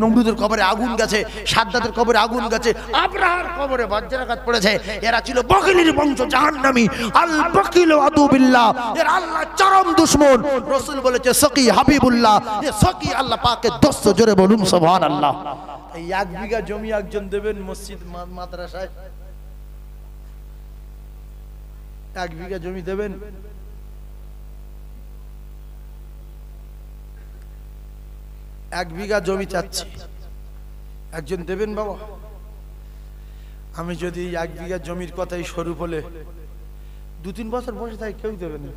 নমরুদের কবরে আগুন গেছে, সাদ্দাতের কবরে আগুন গেছে, আব্রাহার কবরে বজ্রাঘাত পড়েছে। এরা ছিল বকিলের বংশ, জাহান্নামী। আল বকিল আদুবিল্লাহ, এর আল্লাহ চরম দুশমন। রাসূল বলেছে সকি হাবিবুল্লাহ, এ সকি আল্লাহ পাকের দোস্ত। জোরে বলুন সুবহানাল্লাহ। এই 1 বিঘা জমি একজন দেবেন মসজিদ মাদ্রাসায়, 1 বিঘা জমি দেবেন, 1 বিঘা জমি চাচ্ছি, একজন দেবেন বাবা? আমি যদি 1 বিঘা জমির কথাই সরু বলে 2-3 বছর বসে থাকি কেউ দেবে না,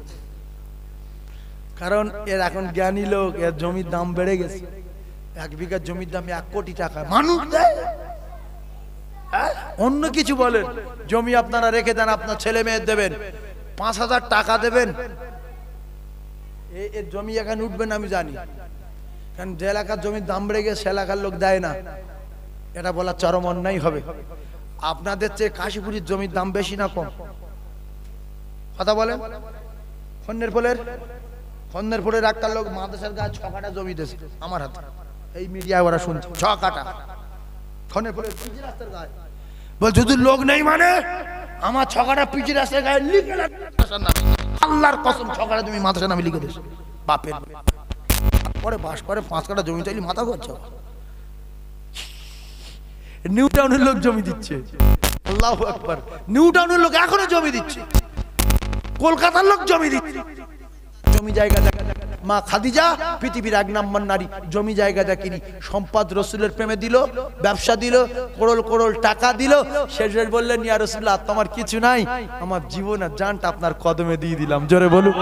কারণ এর এখন জ্ঞানী লোক, এর জমির দাম বেড়ে গেছে। 1 বিঘা জমির দাম 1 কোটি টাকা মানুষ দেয়। অন্য কিছু বলেন, জমি আপনারা রেখে দেন, আপনার ছেলে মেয়ে দেবেন, 5,000 টাকা দেবেন, এর জমি এখানে উঠবেন আমি জানি, কারণ যে এলাকার জমির দাম বেড়ে গেছে সে এলাকার লোক দেয় না, এটা বলা চরম অন্যায় হবে। আপনাদের চেয়ে কাশীপুরের জমির দাম বেশি না কম? কথা বলেন। খন্নের পোলের একটা লোক মাদ্রাসার গাছ 6 কাঠা জমি দিয়েছে আমার হাতে, এই মিডিয়ায় ওরা শুনছে 6 কাঠা খন্নের পোলের পিচি রাস্তার গায়ে। বল যদি লোক নেই মানে আমার 6 কাঠা পিচি রাস্তার গায়ে লিখে আল্লাহর কসম 6 কাঠা তুমি মাদ্রাসা নামে লিখে দিয়েছে বাপের। পরে বাস করে 5 কাঠা জমি চাইলে মাথা করছে। নিউ টাউনের লোক জমি দিচ্ছে, আল্লাহু আকবার, নিউ টাউনের লোক এখনো জমি দিচ্ছে, কলকাতার লোক জমি দিচ্ছে। জমি জায়গা মা খাদিজা পৃথিবীর 1 নম্বর নারী, জমি জায়গা দেখিনি, সম্পদ রসুলের প্রেমে দিল, ব্যবসা দিল, করোড় করোড় টাকা দিল, শেষে বললেন ইয়া রাসূলুল্লাহ তোমার কিছু নাই, আমার জীবন আর জানটা আপনার কদমে দিয়ে দিলাম। জোরে বলুন,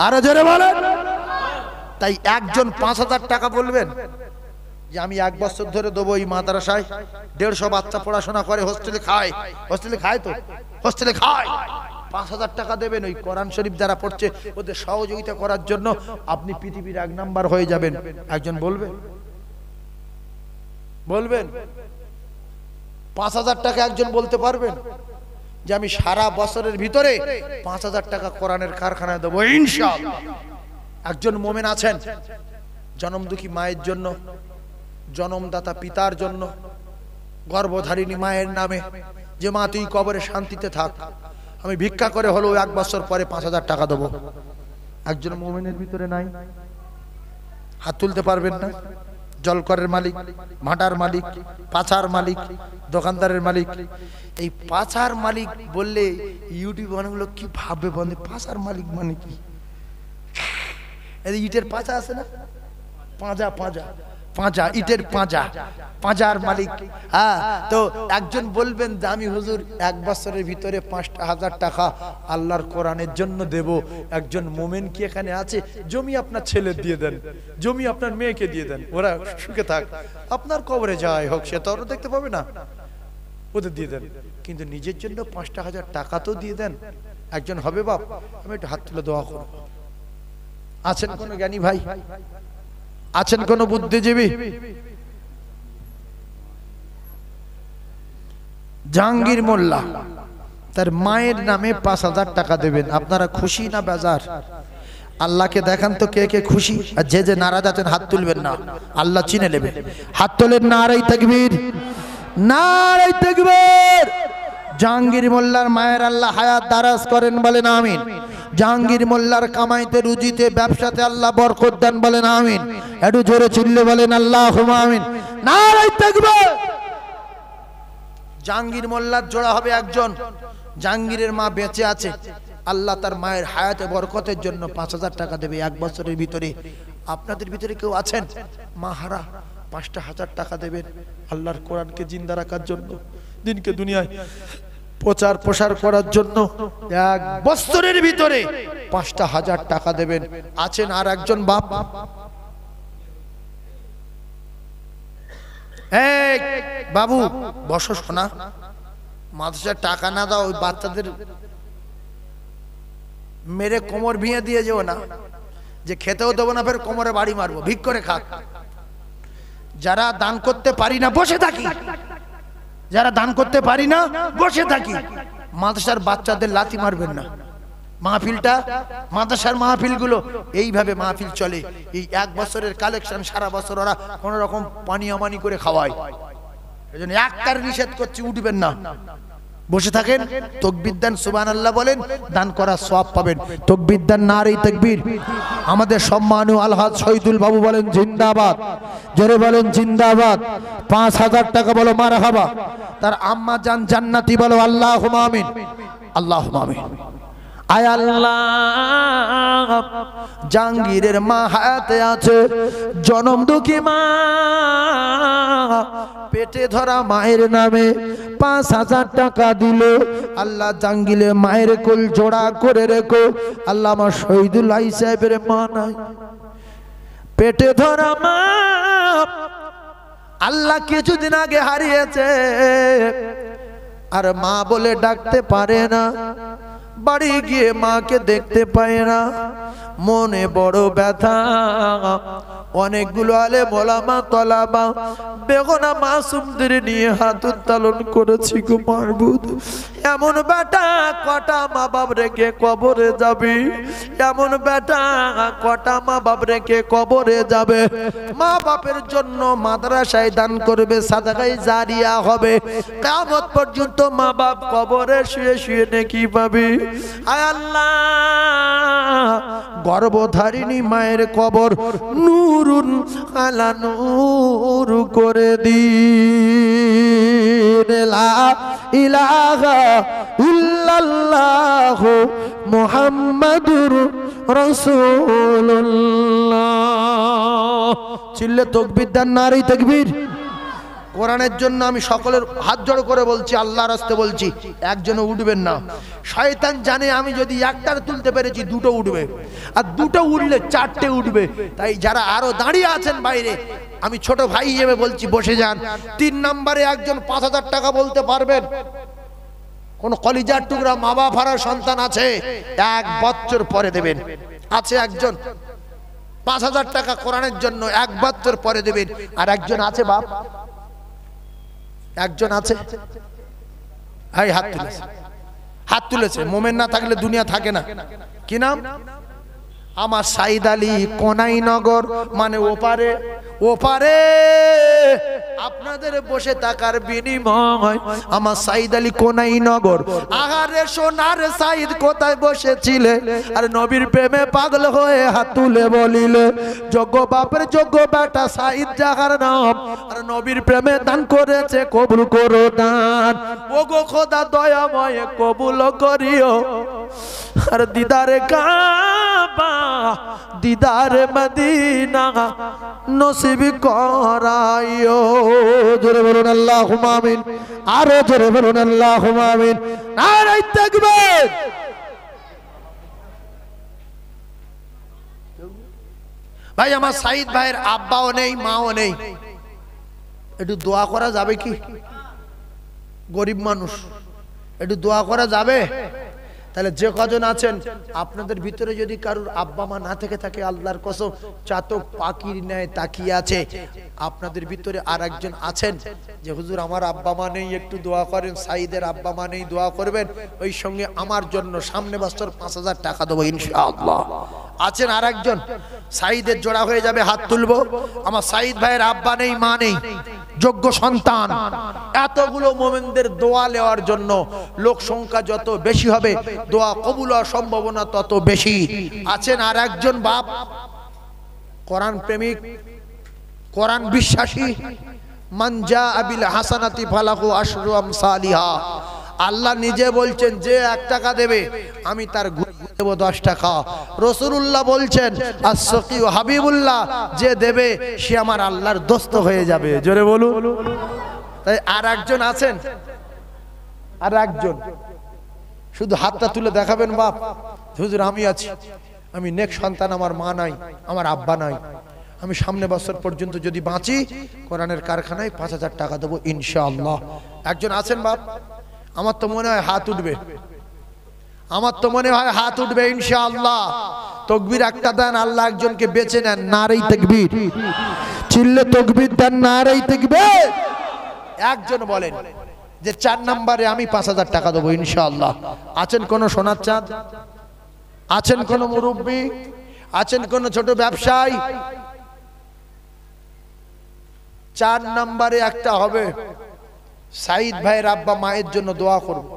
আরো জোরে বলেন। তাই একজন 5,000 টাকা বলবেন যে আমি 1 বছর ধরে দেবো এই মাদ্রাসায়, 150 বাচ্চা পড়াশোনা করে, হোস্টেলে খায়, তো হোস্টেলে খায়, 5,000 টাকা দেবেন, ওই কোরআন শরীফ যারা পড়ছে ওদের সহযোগিতা করার জন্য, আপনি পৃথিবীর 1 নাম্বার হয়ে যাবেন। একজন বলবেন 5,000 টাকা একজন বলতে পারবেন যে আমি সারা বছরের ভিতরে 5,000 টাকা কোরআনের কারখানায় দেবো ইনশাআল্লাহ? একজন মুমিন আছেন জন্মদুঃখী মায়ের জন্য, জন্মদাতা পিতার জন্য, গর্ভধারিণী মায়ের নামে, যে মা তুই কবরে শান্তিতে থাক, আমি ভিক্ষা করে হলো 1 বছর পরে 5,000 টাকা দেবো। একজন মুমিনের ভিতরে নাই? হাত তুলতে পারবেন না? জলকরের মালিক, ভাটার মালিক, পাছার মালিক, দোকানদারের মালিক, এই পাছার মালিক বললে ইউটিউব অনেকগুলো কি ভাববে, বন্ধু পাছার মালিক মানে কি? ইটের পাঁচা আছে না, পাঁজা ইটের পাঁজার মালিক। হ্যাঁ, তো একজন বলবেন যে আমি হুজুর 1 বছরের ভিতরে 5,000 টাকা আল্লাহর কোরআনের জন্য দেব। একজন মোমেন কি এখানে আছে? জমি আপনার ছেলে দিয়ে দেন, জমি আপনার মেয়েকে দিয়ে দেন, ওরা সুখে থাক, আপনার কবরে যায় হোক, সে তো দেখতে পাবে না, ওদের দিয়ে দেন, কিন্তু নিজের জন্য 5,000 টাকা তো দিয়ে দেন। একজন হবে বাপ? আমি একটু হাত তুলে দোয়া করব। আছেন কোন জ্ঞানী ভাই? আছেন কোন বুদ্ধিজীবী? জাহাঙ্গীর মোল্লা তার মায়ের নামে 5,000 টাকা দেবেন। আপনারা খুশি না বেজার? আল্লাহকে দেখান তো কে কে খুশি, আর যে যে নারাজ আছেন হাত তুলবেন না, আল্লাহ চিনে নেবেন। হাত তোলেন, নারায়ে তাকবীর, নারায়ে তাকবীর। জাহাঙ্গীর মোল্লার মায়ের আল্লাহ হায়াত দারাজ করেন, বলেন আমিন। জাহাঙ্গীর মোল্লার কামাইতে, রুজিতে, ব্যবসাতে আল্লাহ বরকত দেন, বলেন আমিন। একটু জোরে চিল্লে বলেন আল্লাহুম্মা আমিন, নারায়ে তাকবীর। জাহাঙ্গীর মোল্লার জোড়া হবে একজন, জাহাঙ্গীরের মা বেঁচে আছে, আল্লাহ তার মায়ের হায়াতে বরকতের জন্য 5,000 টাকা দেবে 1 বছরের ভিতরে। আপনাদের ভিতরে কেউ আছেন মা হারা, 5,000 টাকা দেবেন আল্লাহর কোরআনকে জিন্দা রাখার জন্য, দিনকে দুনিয়ায় প্রচার প্রসার করার জন্য 1 বছরের ভিতরে 5,000 টাকা দেবেন। আছেন আর একজন বাপ? এই বাবু বসো শোনা, মাদ্রাসার টাকা না দাও, ওই বাচ্চাদের মেরে কোমর ভেঙে দিয়ে যেও না, যে খেতেও দেবো না, ফের কোমরে বাড়ি মারবো, ভিক করে খাক। যারা দান করতে পারি না বসে থাকি, যারা দান করতে পারি না বসে থাকি। মাদ্রাসার বাচ্চাদের লাথি মারবেন না। মাহফিলটা, মাদ্রাসার মাহফিলগুলো এইভাবে মাহফিল চলে। এই 1 বছরের কালেকশন সারা বছর ওরা কোন রকম পানি আমানি করে খাওয়ায়, এজন্য একটার নিষেধ করছি, উঠবেন না, বসে থাকেন, তাকবীর দেন, সুবহানাল্লাহ বলেন, দান করার সওয়াব পাবেন। তাকবীর দেন, নারায়ে তাকবীর। আমাদের সম্মানীয় আলহাজ শহীদুল বাবু বলেন জিন্দাবাদ, জোরে বলেন জিন্দাবাদ। 5,000 টাকা বলো মারহাবা। তার আম্মা জান জান্নাতি বলো আল্লাহুম্মা আমিন, আল্লাহুম্মা আমিন। আয় আল্লাহ, জাহাঙ্গীরের মা হায়াতে আছে, জনম দুঃখী মা, পেটে ধরা মায়ের নামে 5,000 টাকা দিল। আল্লাহ জাহাঙ্গীরের মায়ের কোল জোড়া করে রেখো। আল্লাহ আমার শহীদুল্লাহ সাহেবের মা নাই, পেটে ধরা মা, আল্লাহ কিছুদিন আগে হারিয়েছে, আর মা বলে ডাকতে পারে না, বাড়ি গিয়ে মাকে দেখতে পায় না, মনে বড় ব্যথা। অনেকগুলো আলে মোলামা তলাবা বেগনা মাসুমদের নিয়ে হাত উত্তোলন করেছি গো মারবুদ। এমন বেটা কটা মা বাপ রেখে কবরে যাবে, এমন বেটা কটা মা বাপ রেখে কবরে যাবে। মা বাপের জন্য মাদ্রাসায় দান করবে, সাদাকায়ে জারিয়া হবে, কিয়ামত পর্যন্ত মা বাপ কবরে শুয়ে শুয়ে নেকি পাবে। আয় আল্লাহ, গর্ভধারিণী মায়ের কবর নূরুন আলা নূর করে দিন। লা ইলাহা ইল্লাল্লাহ মুহাম্মাদুর রাসূলুল্লাহ। চিল্লে তাকবীর দেন, নারে তাকবীর। কোরআনের জন্য আমি সকলের হাত জোড় করে বলছি, আল্লাহর রাস্তে বলছি, একজনও উঠবেন না। শয়তান জানে আমি যদি একটার তুলতে পেরেছি দুটো উঠবে, আর দুটো উঠলে 4টে উঠবে। তাই যারা আরো দাঁড়িয়ে আছেন বাইরে, আমি ছোট ভাই হিসেবে বলছি, বসে যান। 3 নম্বরে একজন 5,000 টাকা বলতে পারবেন? কোন কলিজার টুকরা মা বাপ হারার সন্তান আছে? 1 বছর পরে দেবেন। আছে একজন 5,000 টাকা কোরআনের জন্য 1 বছর পরে দেবেন। আর একজন আছে বাপ? একজন আছে? হাই হাত তুলেছে, হাত তুলেছে। মোমেন না থাকলে দুনিয়া থাকে না। কি নাম? আমার সাইদ আলী, কোনাইনগর, মানে ওপারে। ওপারে আপনাদের বসে থাকার বিনিময় আমার সাইদ আলী কোনাইনগর। আহারে সোনার সাইদ কোথায় বসেছিলে, আর নবীর প্রেমে পাগল হয়ে হাত তুলে বলিলে, যোগ্য বাপের যোগ্য বেটা সাইদ যাহার নাম, আর নবীর প্রেমে দান করেছে, কবুল করো দান। ওগো খোদা দয়াময় কবুল করিও, আর দিদারে কাবা দিদারে মদিনা নসিব করাইও। জোরে বলুন আল্লাহুম্মা আমিন, আরো জোরে বলুন আল্লাহুম্মা আমিন। নারে তাকবীর। ভাই, আমার সাইদ ভাইয়ের আব্বাও নেই, মাও নেই, একটু দোয়া করা যাবে কি? গরিব মানুষ, একটু দোয়া করা যাবে? তাহলে যে কজন আছেন আপনাদের ভিতরে যদি কারুর আব্বা মা না থেকে থাকে, আল্লাহর কসম চাতক পাখির ন্যায় তাকিয়ে আছে, আপনাদের ভিতরে আর একজন আছেন যে হুজুর আমার আব্বা মা নেই, একটু দোয়া করেন, সাইদের আব্বা মা নেই, দোয়া করবেন, ওই সঙ্গে আমার জন্য সামনে বছর 5,000 টাকা দেবো ইনশাআল্লাহ। আছেন আর একজন? সাইদের জোড়া হয়ে যাবে, হাত তুলবো। আমার সাইদ ভাইয়ের আব্বা নেই, মা নেই, যোগ্য সন্তান। এতগুলো মোমেনদের দোয়া নেওয়ার জন্য লোক সংখ্যা যত বেশি হবে, দোয়া কবুল হওয়ার সম্ভাবনা তত বেশি। আছেন আর একজন বাপ, কোরআন প্রেমিক, কোরআন বিশ্বাসী, মানজা আবিল হাসানাতি ফালাহু আশরু আমসালিহা। আল্লাহ নিজে বলছেন যে 1 টাকা দেবে আমি তার দেব 10 টাকা। রাসূলুল্লাহ বলছেন as-সাকি ও হাবিবুল্লাহ, যে দেবে সে আমার আল্লাহর দোস্ত হয়ে যাবে। জোরে বলুন। তাই আর একজন আছেন? আর একজন শুধু হাতটা তুলে দেখাবেন, বাপ হুজুর আমি আছি, আমি নেক সন্তান, আমার মা নাই, আমার আব্বা নাই, আমি সামনে বছর পর্যন্ত যদি বাঁচি কোরআনের কারখানায় 5,000 টাকা দেবো ইনশাআল্লাহ। একজন আছেন বাপ? আমার তো মনে হয় হাত উঠবে, আমার তো মনে হয় হাত উঠবে ইনশাআল্লাহ। তাকবীর একটা দেন, আল্লাহ একজনকে বেঁচে নেন। নারে তাকবীর। চিল্লে তাকবীর দেন, নারে তাকবীর। একজন বলেন যে 4 নম্বরে আমি 5,000 টাকা দেবো ইনশাআল্লাহ। আছেন কোন সোনার চাঁদ? আছেন কোন মুরব্বী? আছেন কোন ছোট ব্যবসায়ী? 4 নম্বরে একটা হবে, সাইদ ভাইয়ের আব্বা মায়ের জন্য দোয়া করব।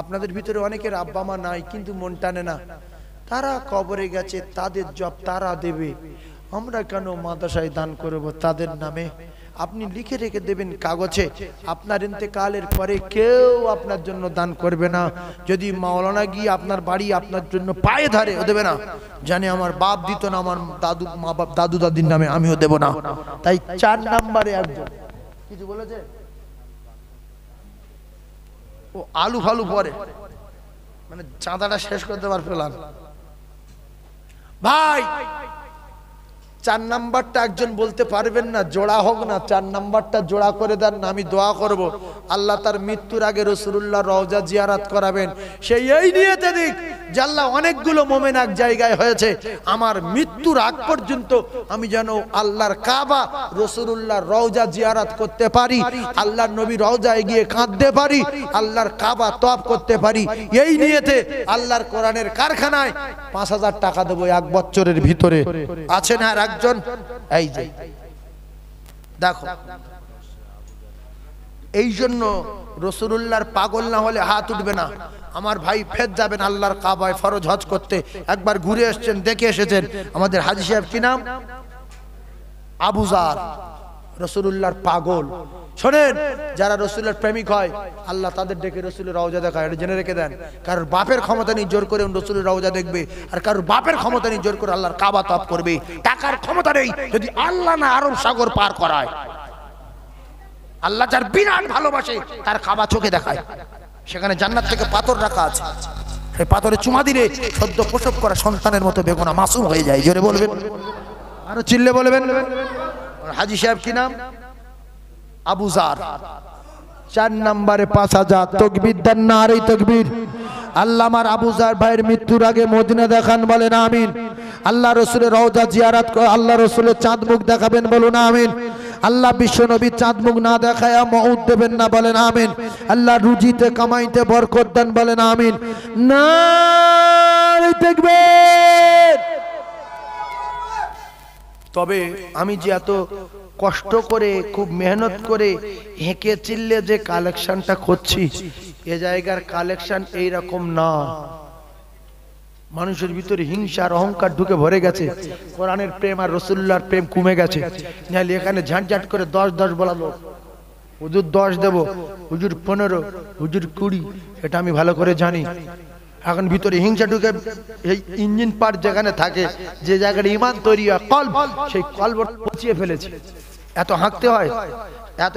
আপনাদের ভিতরে অনেকের আব্বা মা নাই, কিন্তু মন টানে না, তারা কবরে গেছে, তাদের জব তারা দেবে। আমরা কেন মাদ্রাসায় দান করব তাদের নামে? আপনি লিখে রেখে দেবেন কাগজে, আপনার ইন্তেকালের পরে কেউ আপনার জন্য দান করবে না। যদি মাওলানা গিয়ে আপনার বাড়ি আপনার জন্য পায়ে ধরে, ও দেবে না। জানে আমার বাপ দিত না, আমার দাদু মা বাপ দাদু দাদির নামে আমিও দেব না। তাই 4 নম্বরে একজন কিছু বলেছে, ও আলু ফালু পরে, মানে চাঁদাটা শেষ করতে পারলাম ভাই। 4 নাম্বারটা একজন বলতে পারবেন না, জোড়া হোক না, 4 নাম্বারটা জোড়া করে দেন না, আমি দোয়া করব আল্লাহ তার মৃত্যুর আগে রাসূলুল্লাহ রওজা জিয়ারত করাবেন। সেই এই নিয়তে দিক যে আল্লাহ, অনেকগুলো মোমেন এক জায়গায় হয়েছে, আমার মৃত্যুর আগ পর্যন্ত আমি যেন আল্লাহর কাবা রাসূলুল্লাহর রওজা জিয়ারত করতে পারি, আল্লাহর নবী রওজায় গিয়ে কাঁদতে পারি, আল্লাহর কাবা তওয়াফ করতে পারি। এই নিয়তে আল্লাহর কোরআনের কারখানায় 5000 টাকা দেব 1 বছরের ভিতরে। আছে না একজন? এই যে দেখো, এই জন্য রাসূলুল্লাহর পাগল না হলে হাত উঠবে না। আমার ভাই ফের যাবেন আল্লাহর কাবায় ফরজ হজ করতে, একবার ঘুরে এসেছেন, দেখে এসেছেন। আমাদের হাজী সাহেব কি নাম? আবু জার, রাসূলুল্লাহর পাগল। শোনেন, যারা রাসূলের প্রেমিক হয় আল্লাহ তাদের ডেকে রাসূলের রওজা দেখায়, এটা জেনে রেখে দেন। কারোর বাপের ক্ষমতা নেই জোর করে রাসূলের রওজা দেখবে, আর কারোর বাপের ক্ষমতা নেই জোর করে আল্লাহর কাবা তওয়াফ করবে। টাকার ক্ষমতা নেই যদি আল্লাহ না আরব সাগর পার করায়। আল্লাহ যার বিরাট ভালোবাসে তার কাবা চোখে দেখায়, সেখানে জান্নাত থেকে পাথর রাখা আছে, সেই পাথরে চুমা দিলে সদ্য প্রসব করা সন্তানের মতো বেগুনা মাসুম হয়ে যায়। জোরে বলবেন, আরো চিল্লে বলবেন। হাজী সাহেব কি নাম? আবু জার। 4 নম্বরে 5000 তাকবীর দেন, নারে তাকবীর। আল্লাহ আমার আবু জার ভাইয়ের মৃত্যুর আগে মদিনা দেখান, বলেন আমিন। আল্লাহ রাসূলের রওজা জিয়ারত করে আল্লাহ রাসূলের চাঁদ মুখ দেখাবেন, বলুন আমিন। আল্লাহ বিশ্ব নবীর চাঁদ মুখ না দেখায়া মউত দেবেন না, বলেন আমিন। আল্লাহ রুজিতে কামাইতে বরকত দেন, বলেন আমিন। নারে তাকবীর। তবে আমি যে এত কষ্ট করে খুব মেহনত করে হেঁকে চিল্লে যে কালেকশনটা করছি, এ জায়গার কালেকশন এই রকম না। মানুষের ভিতরে হিংসা আর অহংকার ঢুকে ভরে গেছে, কোরআনের প্রেম আর রাসূলুল্লাহর প্রেম কমে গেছে। নাহলে এখানে ঝাঁটঝাঁট করে 10 বলা লোক, হুজুর 10 দেব, হুজুর 15, হুজুর 20, এটা আমি ভালো করে জানি। এখন ভিতরে হিংসা ঢুকে, এই ইঞ্জিন পার্ট যেখানে থাকে, যে জায়গায় ঈমান তৈরি হয় কলব, সেই কলব পচিয়ে ফেলেছে। এত হাঁকতে হয়, এত